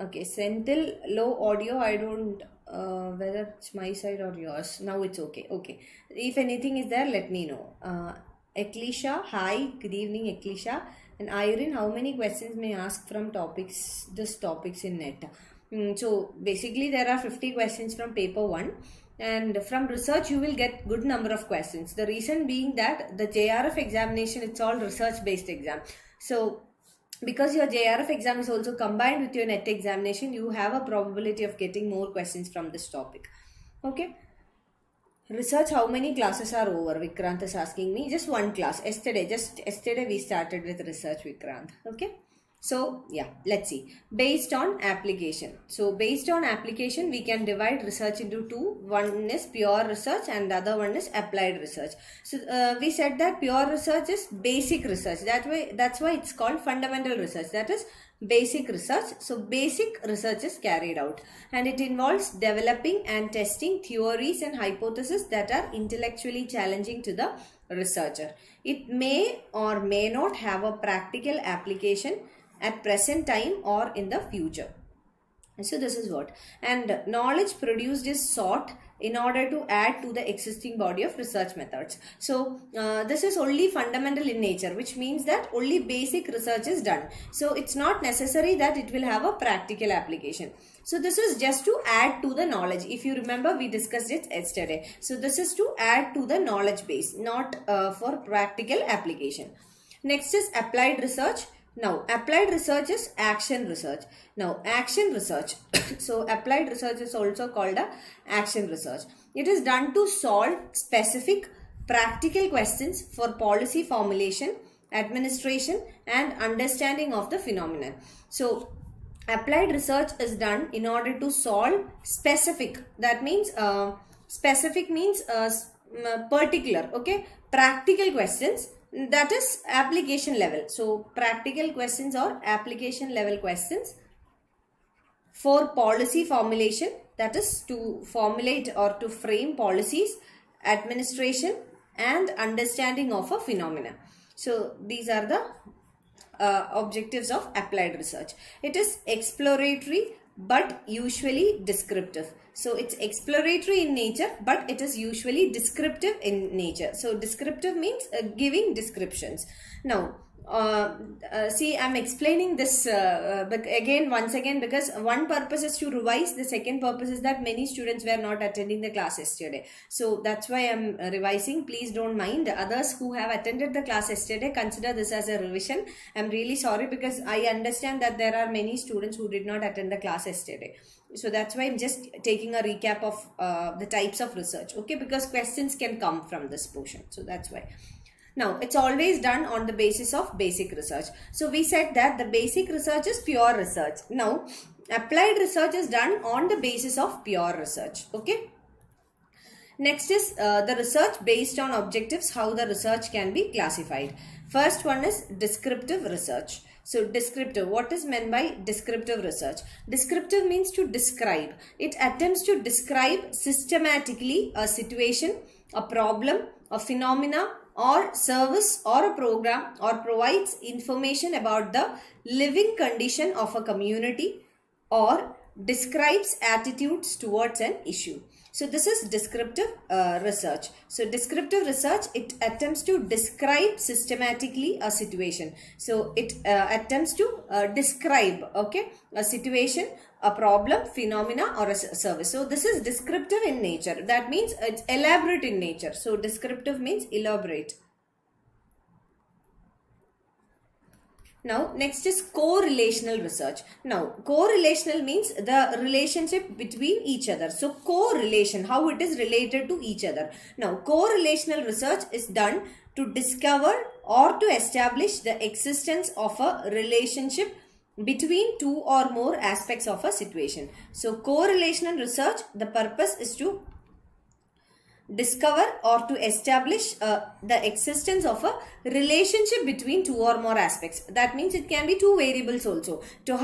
Okay, Senthil, low audio. I don't whether it's my side or yours. Now it's okay. Okay, if anything is there, let me know. Eklisha, hi, good evening Eklisha. And Irene, how many questions may ask from topics in NET? So basically there are 50 questions from paper 1. And from research you will get good number of questions. The reason being that the JRF examination, it's all research based exam. So because your JRF exam is also combined with your NET examination, you have a probability of getting more questions from this topic. Okay. Research, how many classes are over? Vikrant is asking me. Just one class. Yesterday we started with research, Vikrant. Okay. So yeah, let's see. Based on application. So based on application, we can divide research into two. One is pure research and the other one is applied research. So we said that pure research is basic research. That's why it's called fundamental research. That is basic research. So basic research is carried out and it involves developing and testing theories and hypotheses that are intellectually challenging to the researcher. It may or may not have a practical application at present time or in the future. So this is what. And knowledge produced is sought in order to add to the existing body of research methods. So this is only fundamental in nature, which means that only basic research is done. So it's not necessary that it will have a practical application. So this is just to add to the knowledge. If you remember, we discussed it yesterday. So this is to add to the knowledge base, not for practical application. Next is applied research. Now, applied research is action research. Now, action research. So, applied research is also called a action research. It is done to solve specific practical questions for policy formulation, administration and understanding of the phenomenon. So, applied research is done in order to solve specific. That means, specific means particular, okay, practical questions. That is application level. So practical questions or application level questions for policy formulation, that is to formulate or to frame policies, administration and understanding of a phenomenon. So these are the objectives of applied research. It is exploratory but usually descriptive. So it's exploratory in nature, but it is usually descriptive in nature. So descriptive means giving descriptions. Now, see, I'm explaining this once again, because one purpose is to revise. The second purpose is that many students were not attending the class yesterday. So that's why I'm revising. Please don't mind. Others who have attended the class yesterday, consider this as a revision. I'm really sorry because I understand that there are many students who did not attend the class yesterday. So that's why I'm just taking a recap of the types of research. Okay, because questions can come from this portion. So that's why. Now, it's always done on the basis of basic research. So we said that the basic research is pure research. Now, Applied research is done on the basis of pure research. Okay. Next is the research based on objectives, how the research can be classified. First one is descriptive research. So descriptive, what is meant by descriptive research? Descriptive means to describe. It attempts to describe systematically a situation, a problem, a phenomena or service or a program, or provides information about the living condition of a community, or describes attitudes towards an issue. So this is descriptive research. So descriptive research, it attempts to describe systematically a situation. So it attempts to describe, okay, a situation, a problem, phenomena or a service. So this is descriptive in nature. That means it's elaborate in nature. So descriptive means elaborate. Now, next is correlational research. Now, correlational means the relationship between each other. So, correlation, how it is related to each other. Now, correlational research is done to discover or to establish the existence of a relationship between two or more aspects of a situation. So, correlational research, the purpose is to discover or to establish the existence of a relationship between two or more aspects. That means it can be two variables also. So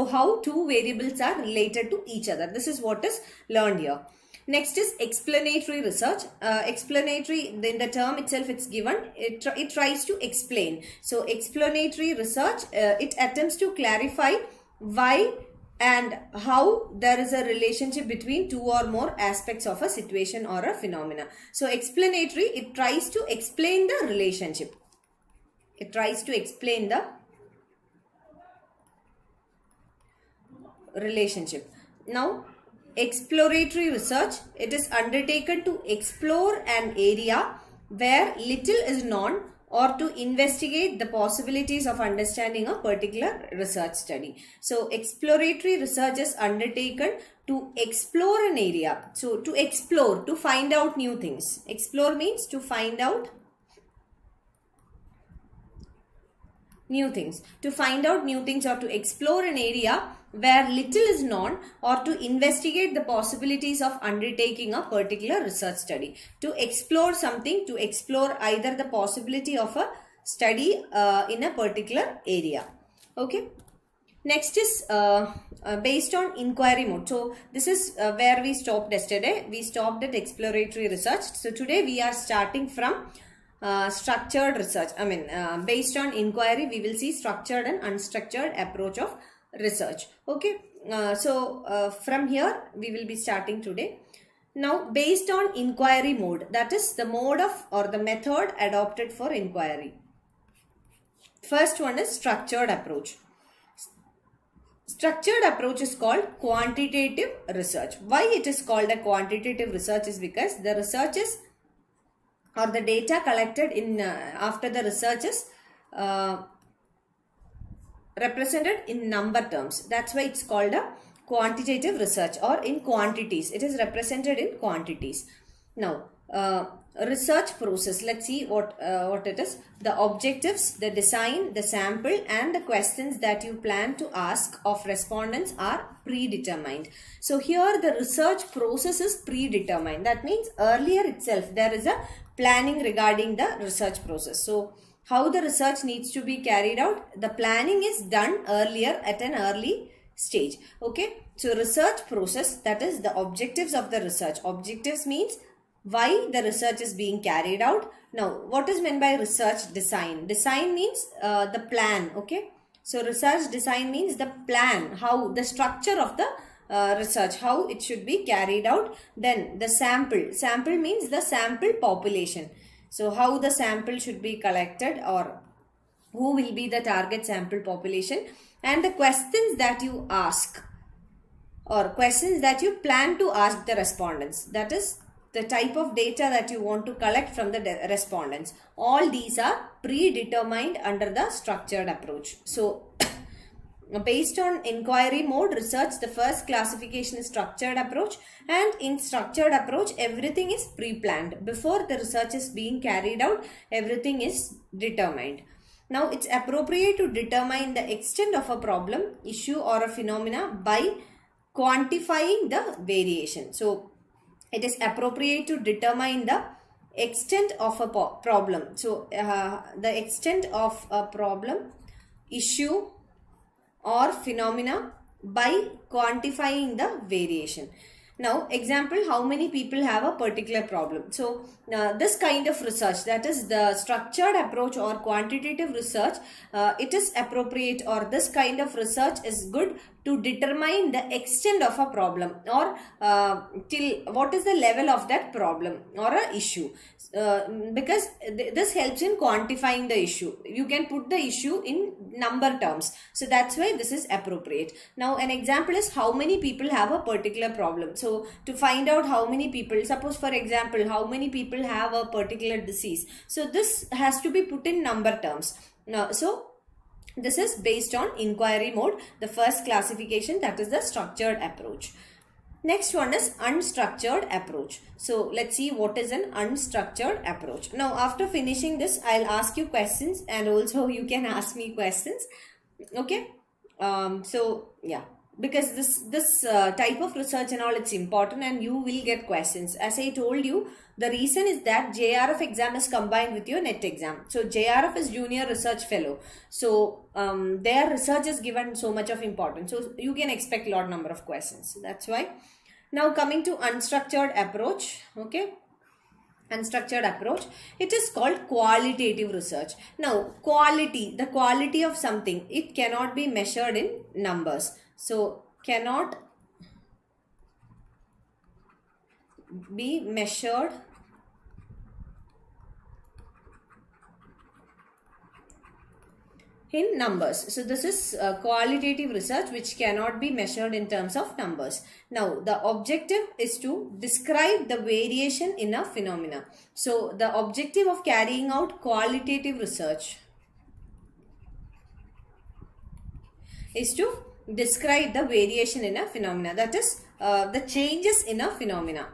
how two variables are related to each other. This is what is learned here. Next is explanatory research. Explanatory, in the term itself it's given, it tries to explain. So explanatory research, it attempts to clarify why and how there is a relationship between two or more aspects of a situation or a phenomena. So explanatory, it tries to explain the relationship. It tries to explain the relationship. Now, exploratory research, it is undertaken to explore an area where little is known, or to investigate the possibilities of understanding a particular research study. So, exploratory research is undertaken to explore an area. So, to explore, to find out new things. Explore means to find out new things. To find out new things or to explore an area where little is known, or to investigate the possibilities of undertaking a particular research study. To explore something, to explore either the possibility of a study in a particular area. Okay. Next is based on inquiry mode. So this is where we stopped yesterday. We stopped at exploratory research. So today we are starting from structured research. Based on inquiry, we will see structured and unstructured approach of research. Okay. From here we will be starting today. Now, based on inquiry mode, that is the mode of or the method adopted for inquiry. First one is structured approach. Structured approach is called quantitative research. Why it is called a quantitative research is because the research is, or the data collected in after the research is represented in number terms. That's why it's called a quantitative research, or in quantities. It is represented in quantities. Now, research process. Let's see what it is. The objectives, the design, the sample and the questions that you plan to ask of respondents are predetermined. So here the research process is predetermined. That means earlier itself there is a planning regarding the research process. So how the research needs to be carried out, the planning is done earlier at an early stage. Okay. So research process, that is the objectives of the research. Objectives means why the research is being carried out. Now, what is meant by research design? Design means the plan. Okay. So research design means the plan, how the structure of the research, how it should be carried out. Then the sample. Sample means the sample population. So how the sample should be collected, or who will be the target sample population, and the questions that you ask, or questions that you plan to ask the respondents. That is the type of data that you want to collect from the respondents. All these are predetermined under the structured approach. So based on inquiry mode research, the first classification is structured approach, and in structured approach everything is pre-planned. Before the research is being carried out, everything is determined. Now it's appropriate to determine the extent of a problem, issue or a phenomena by quantifying the variation. So it is appropriate to determine the extent of a problem. So the extent of a problem, issue or phenomena by quantifying the variation. Now, example, how many people have a particular problem? So, this kind of research, that is the structured approach or quantitative research, it is appropriate, or this kind of research is good to determine the extent of a problem, or till what is the level of that problem or a issue. Because this helps in quantifying the issue. You can put the issue in number terms. So that's why this is appropriate. Now an example is how many people have a particular problem. So to find out how many people, suppose for example, how many people have a particular disease. So this has to be put in number terms. Now, so this is based on inquiry mode, the first classification, that is the structured approach. Next one is unstructured approach. So let's see what is an unstructured approach. Now after finishing this, I'll ask you questions and also you can ask me questions. Okay. So yeah, because this type of research and all, it's important and you will get questions. As I told you, the reason is that JRF exam is combined with your NET exam. So JRF is Junior Research Fellow. So their research is given so much of importance. So you can expect a lot number of questions. So that's why. Now coming to unstructured approach. Okay. Unstructured approach, it is called qualitative research. Now quality, the quality of something, it cannot be measured in numbers. So cannot be measured in numbers. So this is qualitative research which cannot be measured in terms of numbers. Now the objective is to describe the variation in a phenomena. So the objective of carrying out qualitative research is to describe the variation in a phenomena, that is the changes in a phenomena.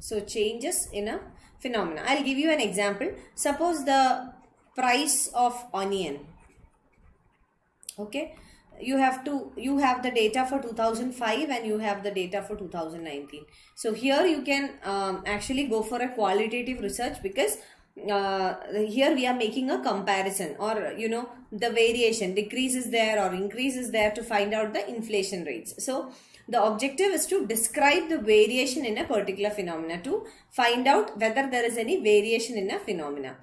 So changes in a phenomena. I'll give you an example. Suppose the price of onion. Okay, you have the data for 2005 and you have the data for 2019. So here you can actually go for a qualitative research, because here we are making a comparison, or you know, the variation, decrease is there or increase is there, to find out the inflation rates. So the objective is to describe the variation in a particular phenomena, to find out whether there is any variation in a phenomena.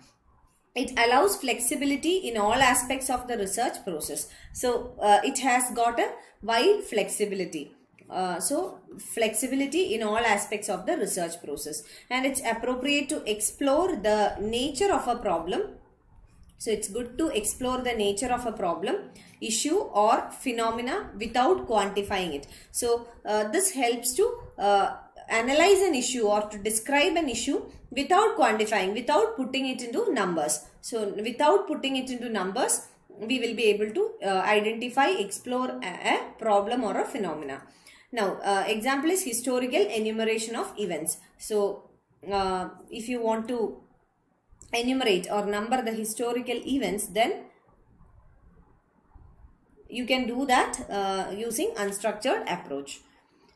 It allows flexibility in all aspects of the research process. So it has got a wide flexibility. So flexibility in all aspects of the research process, and it's appropriate to explore the nature of a problem. So it's good to explore the nature of a problem, issue or phenomena without quantifying it. So this helps to analyze an issue or to describe an issue without quantifying, without putting it into numbers. So without putting it into numbers, we will be able to identify, explore a problem or a phenomena. Now example is historical enumeration of events. So if you want to enumerate or number the historical events, then you can do that using unstructured approach.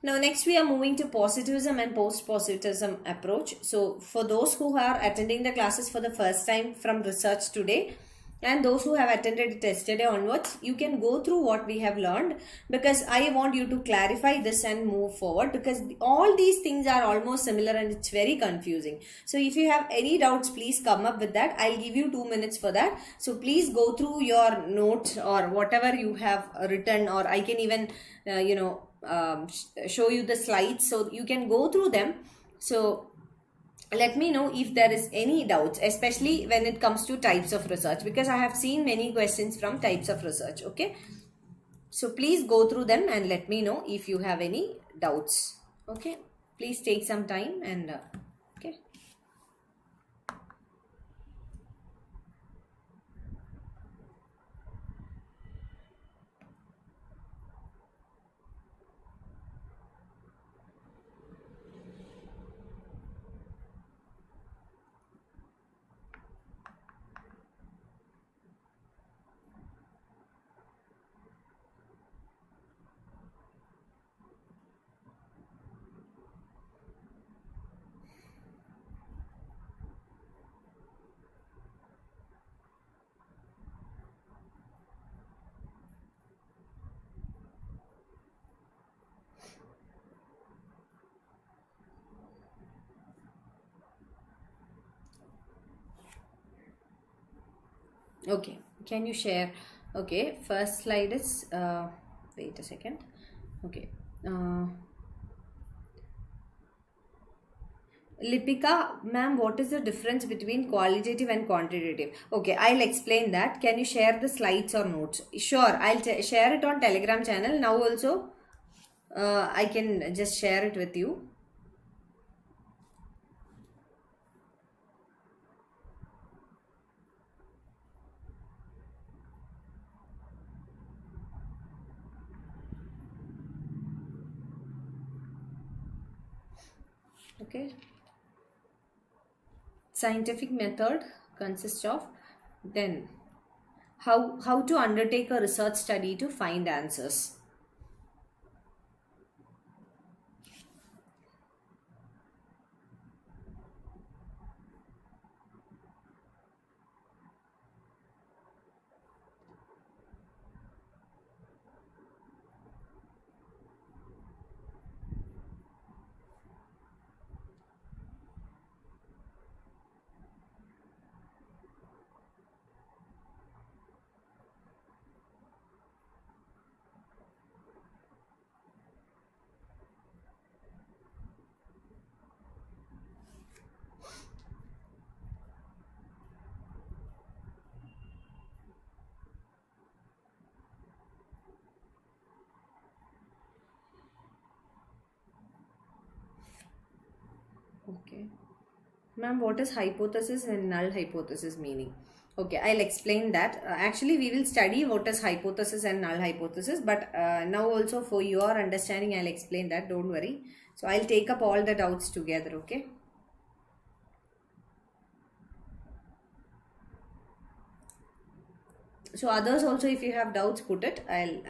Now next we are moving to positivism and post-positivism approach. So for those who are attending the classes for the first time from research today, and those who have attended it yesterday onwards, you can go through what we have learned, because I want you to clarify this and move forward, because all these things are almost similar and it's very confusing. So if you have any doubts, please come up with that. I'll give you 2 minutes for that. So please go through your notes or whatever you have written, or I can even show you the slides so you can go through them. So let me know if there is any doubts, especially when it comes to types of research, because I have seen many questions from types of research. Okay, so please go through them and let me know if you have any doubts. Okay, please take some time and okay. Okay, can you share? Okay, first slide is, wait a second. Okay. Lipika, ma'am, what is the difference between qualitative and quantitative? Okay, I'll explain that. Can you share the slides or notes? Sure, I'll share it on Telegram channel. Now also, I can just share it with you. Okay. Scientific method consists of, then how to undertake a research study to find answers. Okay. Ma'am, what is hypothesis and null hypothesis meaning? Okay, I'll explain that. Actually, we will study what is hypothesis and null hypothesis, but now also for your understanding, I'll explain that. Don't worry. So I'll take up all the doubts together, okay? So others also, if you have doubts, put it. I'll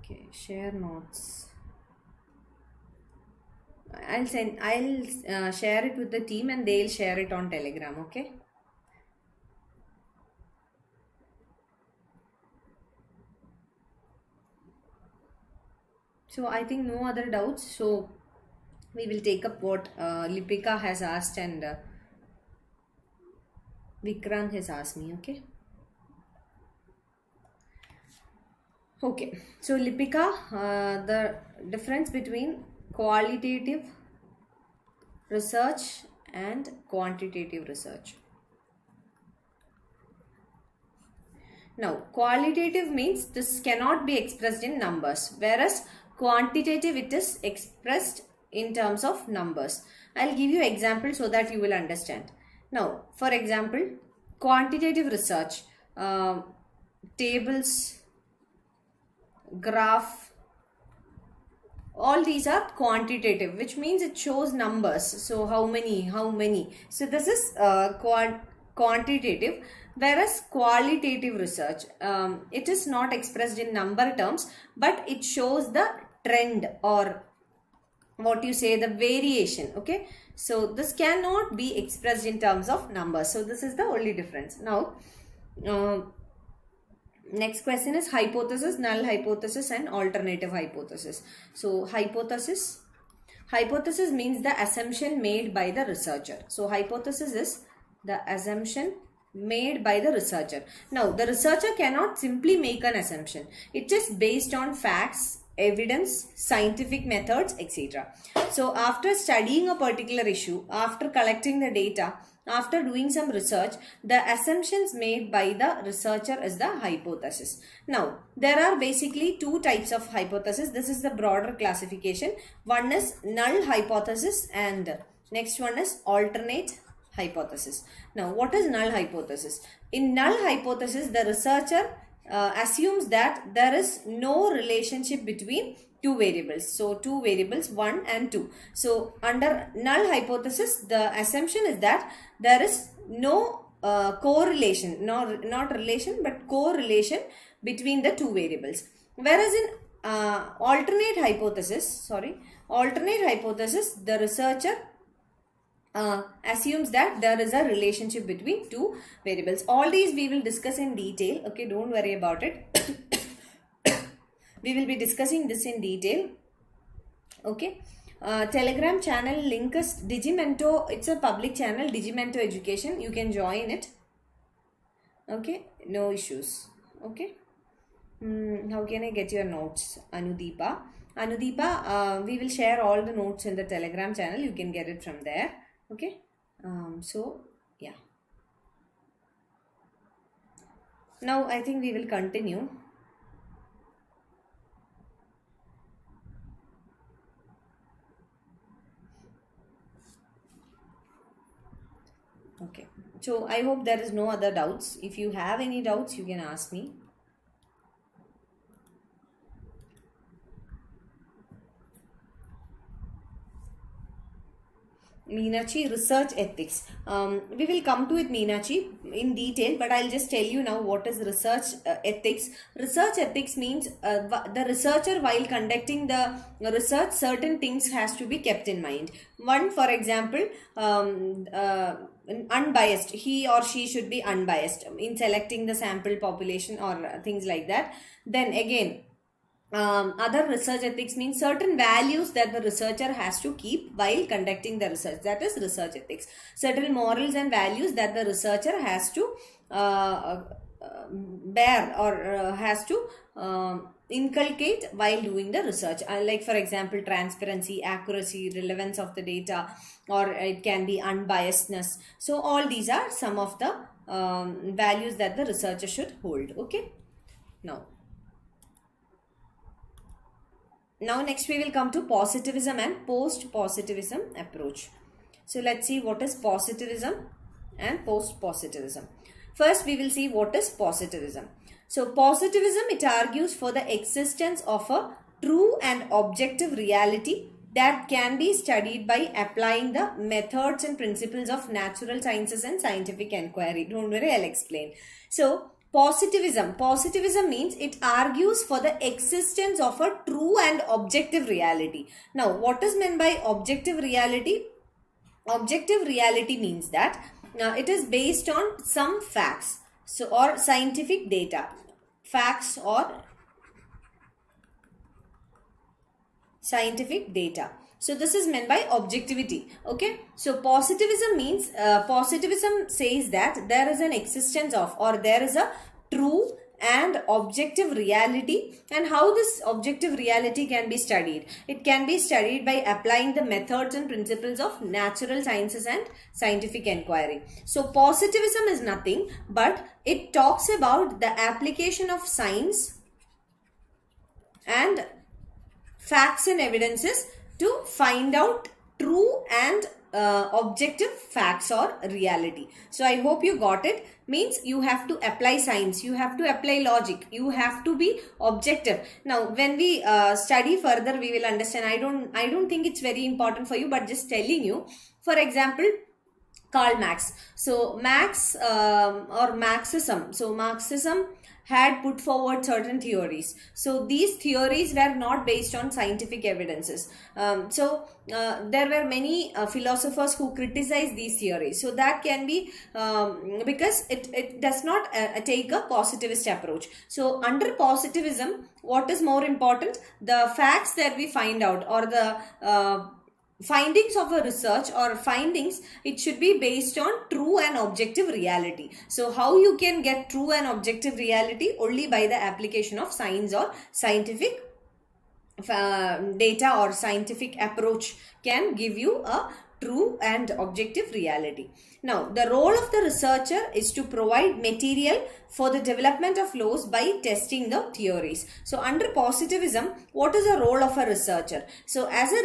okay, share notes. I'll share it with the team and they'll share it on Telegram, okay? So I think no other doubts. So we will take up what Lipika has asked and Vikrant has asked me, okay? Okay, so Lipika, the difference between qualitative research and quantitative research. Now, qualitative means this cannot be expressed in numbers, whereas quantitative, it is expressed in terms of numbers. I'll give you examples so that you will understand. Now, for example, quantitative research, tables, graph, all these are quantitative, which means it shows numbers. So how many. So this is quantitative, whereas qualitative research, it is not expressed in number terms, but it shows the trend, or what you say, the variation. Okay, so this cannot be expressed in terms of numbers. So this is the only difference. Now next question is hypothesis, null hypothesis and alternative hypothesis. So hypothesis means the assumption made by the researcher. So hypothesis is the assumption made by the researcher. Now the researcher cannot simply make an assumption. It is based on facts, evidence, scientific methods, etc. So after studying a particular issue, after collecting the data, after doing some research, the assumptions made by the researcher is the hypothesis. Now, there are basically two types of hypothesis. This is the broader classification. One is null hypothesis and next one is alternate hypothesis. Now, what is null hypothesis? In null hypothesis, the researcher assumes that there is no relationship between two variables. So, two variables 1 and 2. So, under null hypothesis, the assumption is that there is no correlation, not relation but correlation between the two variables. Whereas in alternate hypothesis, the researcher assumes that there is a relationship between two variables. All these we will discuss in detail. Okay, don't worry about it. We will be discussing this in detail. Okay. Telegram channel link is DigiiMento. It's a public channel, DigiiMento Education. You can join it. Okay, no issues. Okay. How can I get your notes? Anudeepa, we will share all the notes in the Telegram channel. You can get it from there. Okay. So yeah. Now I think we will continue. Okay. So I hope there is no other doubts. If you have any doubts, you can ask me. Meenakshi, research ethics. We will come to it, Meenakshi, in detail, but I'll just tell you now what is research ethics. Research ethics means the researcher, while conducting the research, certain things has to be kept in mind. One, for example, unbiased. He or she should be unbiased in selecting the sample population or things like that. Then again, other research ethics means certain values that the researcher has to keep while conducting the research. That is research ethics. Certain morals and values that the researcher has to bear or has to inculcate while doing the research. Like for example, transparency, accuracy, relevance of the data, or it can be unbiasedness. So all these are some of the values that the researcher should hold. Okay. Now next we will come to positivism and post-positivism approach. So let's see what is positivism and post-positivism. First we will see what is positivism. So positivism, it argues for the existence of a true and objective reality that can be studied by applying the methods and principles of natural sciences and scientific inquiry. Don't worry, I'll explain. So Positivism means it argues for the existence of a true and objective reality. Now, what is meant by objective reality? Objective reality means that it is based on some facts, or scientific data. Facts or scientific data. So this is meant by objectivity. Okay. So positivism means, positivism says that there is an existence of, or there is a true and objective reality, and how this objective reality can be studied. It can be studied by applying the methods and principles of natural sciences and scientific inquiry. So positivism is nothing but it talks about the application of science and facts and evidences to find out true and objective facts or reality. So I hope you got it. Means you have to apply science, you have to apply logic, you have to be objective. Now when we study further, we will understand. I don't think it's very important for you, but just telling you. For example, Karl Marx. So Marx or Marxism. So Marxism had put forward certain theories. So these theories were not based on scientific evidences. There were many philosophers who criticized these theories. So that can be because it does not take a positivist approach. So under positivism, what is more important? The facts that we find out, or the findings of a research or findings, it should be based on true and objective reality. So how you can get true and objective reality? Only by the application of science or scientific data or scientific approach can give you a true and objective reality. Now, the role of the researcher is to provide material for the development of laws by testing the theories. So, under positivism, what is the role of a researcher? So, as a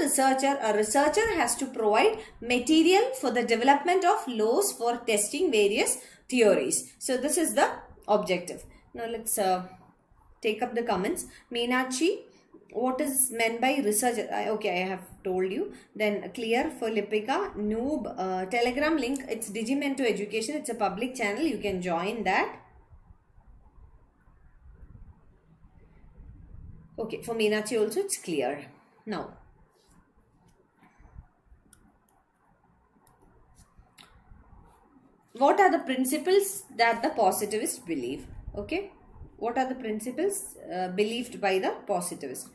researcher has to provide material for the development of laws for testing various theories. So, this is the objective. Now, let's take up the comments. Meenakshi, what is meant by research? Okay, I have told you. Then clear for Lipika. Noob, Telegram link, it's DigiiMento Education. It's a public channel. You can join that. Okay, for Meenakshi also it's clear. Now, what are the principles that the positivists believe? Okay, what are the principles believed by the positivists?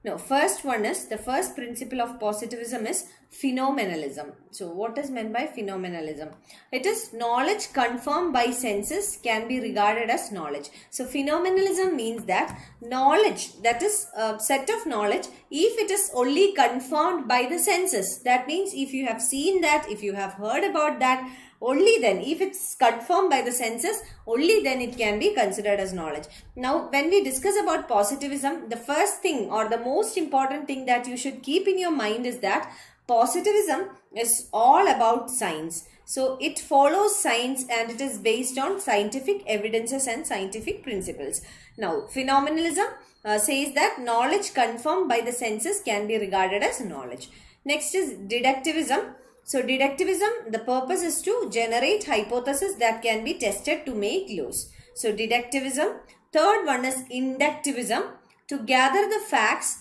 Now, first one is, the first principle of positivism is phenomenalism. So, what is meant by phenomenalism? It is knowledge confirmed by senses can be regarded as knowledge. So, phenomenalism means that knowledge, that is a set of knowledge, if it is only confirmed by the senses, that means if you have seen that, if you have heard about that, only then, if it's confirmed by the senses, only then it can be considered as knowledge. Now, when we discuss about positivism, the first thing or the most important thing that you should keep in your mind is that positivism is all about science. So, it follows science and it is based on scientific evidences and scientific principles. Now, phenomenalism says that knowledge confirmed by the senses can be regarded as knowledge. Next is deductivism. So, deductivism, the purpose is to generate hypotheses that can be tested to make laws. So, deductivism. Third one is inductivism. To gather the facts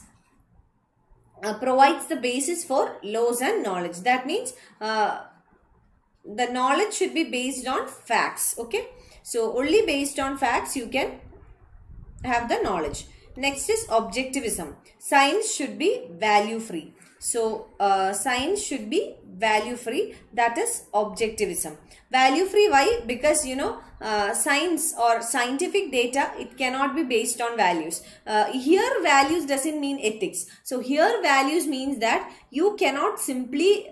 provides the basis for laws and knowledge. That means the knowledge should be based on facts. Okay. So, only based on facts you can have the knowledge. Next is objectivism. Science should be value free. So, science should be value free, that is objectivism. Value free, why? Because science or scientific data, it cannot be based on values. Here values doesn't mean ethics. So, here values means that you cannot simply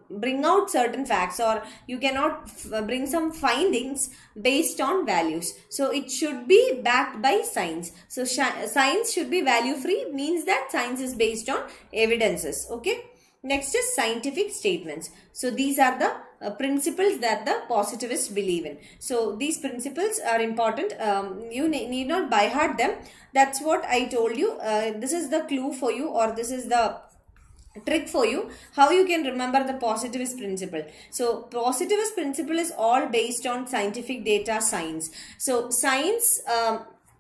bring out certain facts or you cannot bring some findings based on values. So, it should be backed by science. So, science should be value free means that science is based on evidences. Okay. Next is scientific statements. So, these are the principles that the positivists believe in. So, these principles are important. You need not by heart them. That's what I told you. This is the clue for you, or this is the trick for you, how you can remember the positivist principle. So, positivist principle is all based on scientific data, science. So, science,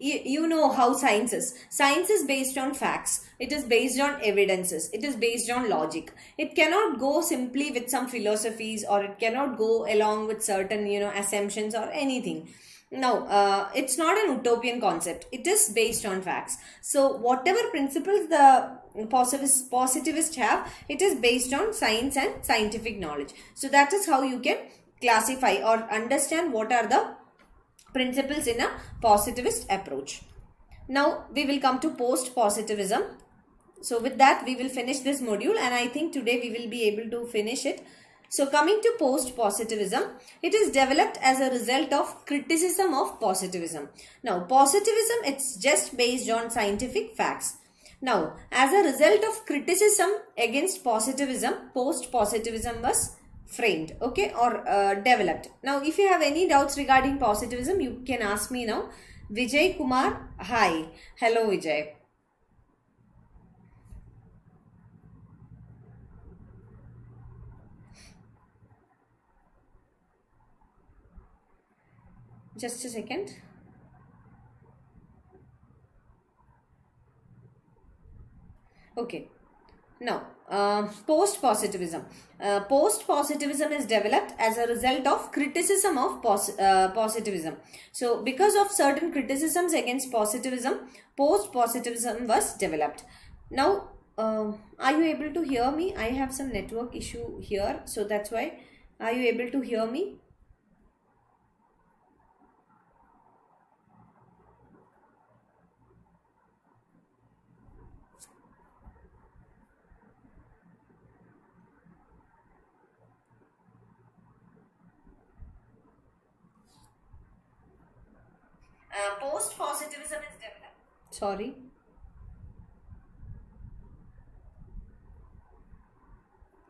you know how science is. Science is based on facts. It is based on evidences. It is based on logic. It cannot go simply with some philosophies, or it cannot go along with certain, assumptions or anything. Now, it's not an utopian concept. It is based on facts. So, whatever principles the positivists have, it is based on science and scientific knowledge. So, that is how you can classify or understand what are the principles in a positivist approach. Now, we will come to post-positivism. So, with that, we will finish this module, and I think today we will be able to finish it. So, coming to post-positivism, it is developed as a result of criticism of positivism. Now, positivism, it's just based on scientific facts. Now, as a result of criticism against positivism, post-positivism was framed, okay, or developed. Now, if you have any doubts regarding positivism, you can ask me now. Vijay Kumar, hi. Hello, Vijay. Just a second. Okay. Now, post-positivism. Post-positivism is developed as a result of criticism of positivism. So, because of certain criticisms against positivism, post-positivism was developed. Now, are you able to hear me? I have some network issue here, so that's why. Are you able to hear me? post-positivism is developed. Sorry.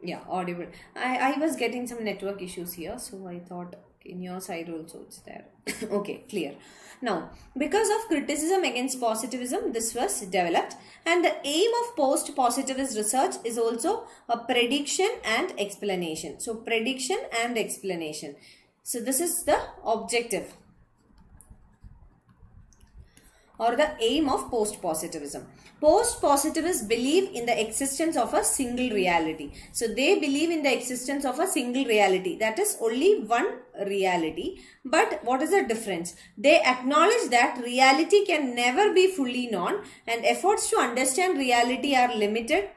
Yeah, audible. I was getting some network issues here, so I thought in your side also it's there. Okay, clear. Now, because of criticism against positivism, this was developed, and the aim of post-positivist research is also a prediction and explanation. So, prediction and explanation. So, this is the objective or the aim of post-positivism. Post-positivists believe in the existence of a single reality. So they believe in the existence of a single reality. That is only one reality. But what is the difference? They acknowledge that reality can never be fully known and efforts to understand reality are limited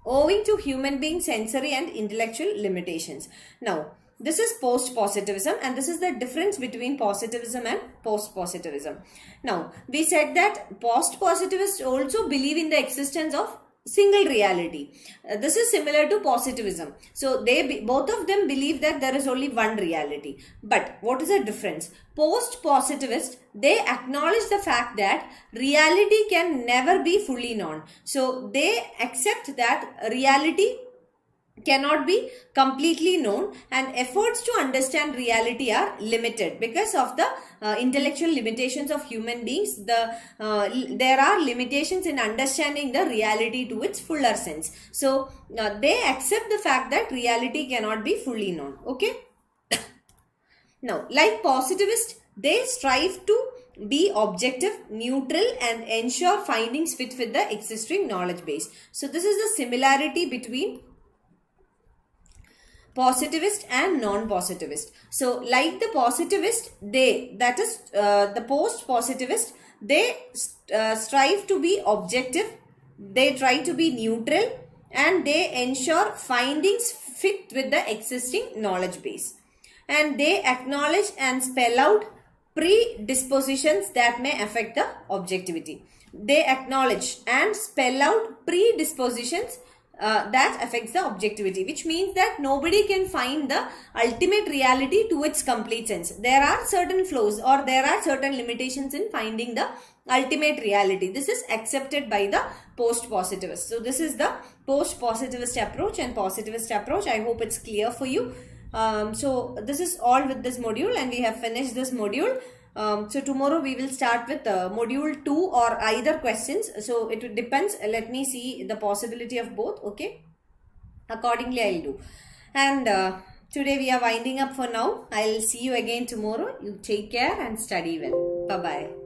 owing to human being sensory and intellectual limitations. Now, this is post-positivism and this is the difference between positivism and post-positivism. Now, we said that post-positivists also believe in the existence of single reality. This is similar to positivism. So, both of them believe that there is only one reality. But what is the difference? Post-positivists, they acknowledge the fact that reality can never be fully known. So, they accept that reality cannot be completely known and efforts to understand reality are limited because of the intellectual limitations of human beings. There are limitations in understanding the reality to its fuller sense. So they accept the fact that reality cannot be fully known. Okay. Now, like positivists, they strive to be objective, neutral and ensure findings fit with the existing knowledge base. So this is the similarity between positivist and non-positivist. So like the positivist, the post-positivist, they strive to be objective, they try to be neutral and they ensure findings fit with the existing knowledge base. And they acknowledge and spell out predispositions that may affect the objectivity. They acknowledge and spell out predispositions that affects the objectivity, which means that nobody can find the ultimate reality to its complete sense. There are certain flaws or there are certain limitations in finding the ultimate reality. This is accepted by the post-positivist. So this is the post-positivist approach and positivist approach. I hope it's clear for you. So this is all with this module and we have finished this module. So tomorrow we will start with module 2 or either questions. So it depends. Let me see the possibility of both. Okay. Accordingly, I'll do. And today we are winding up for now. I'll see you again tomorrow. You take care and study well. Bye-bye.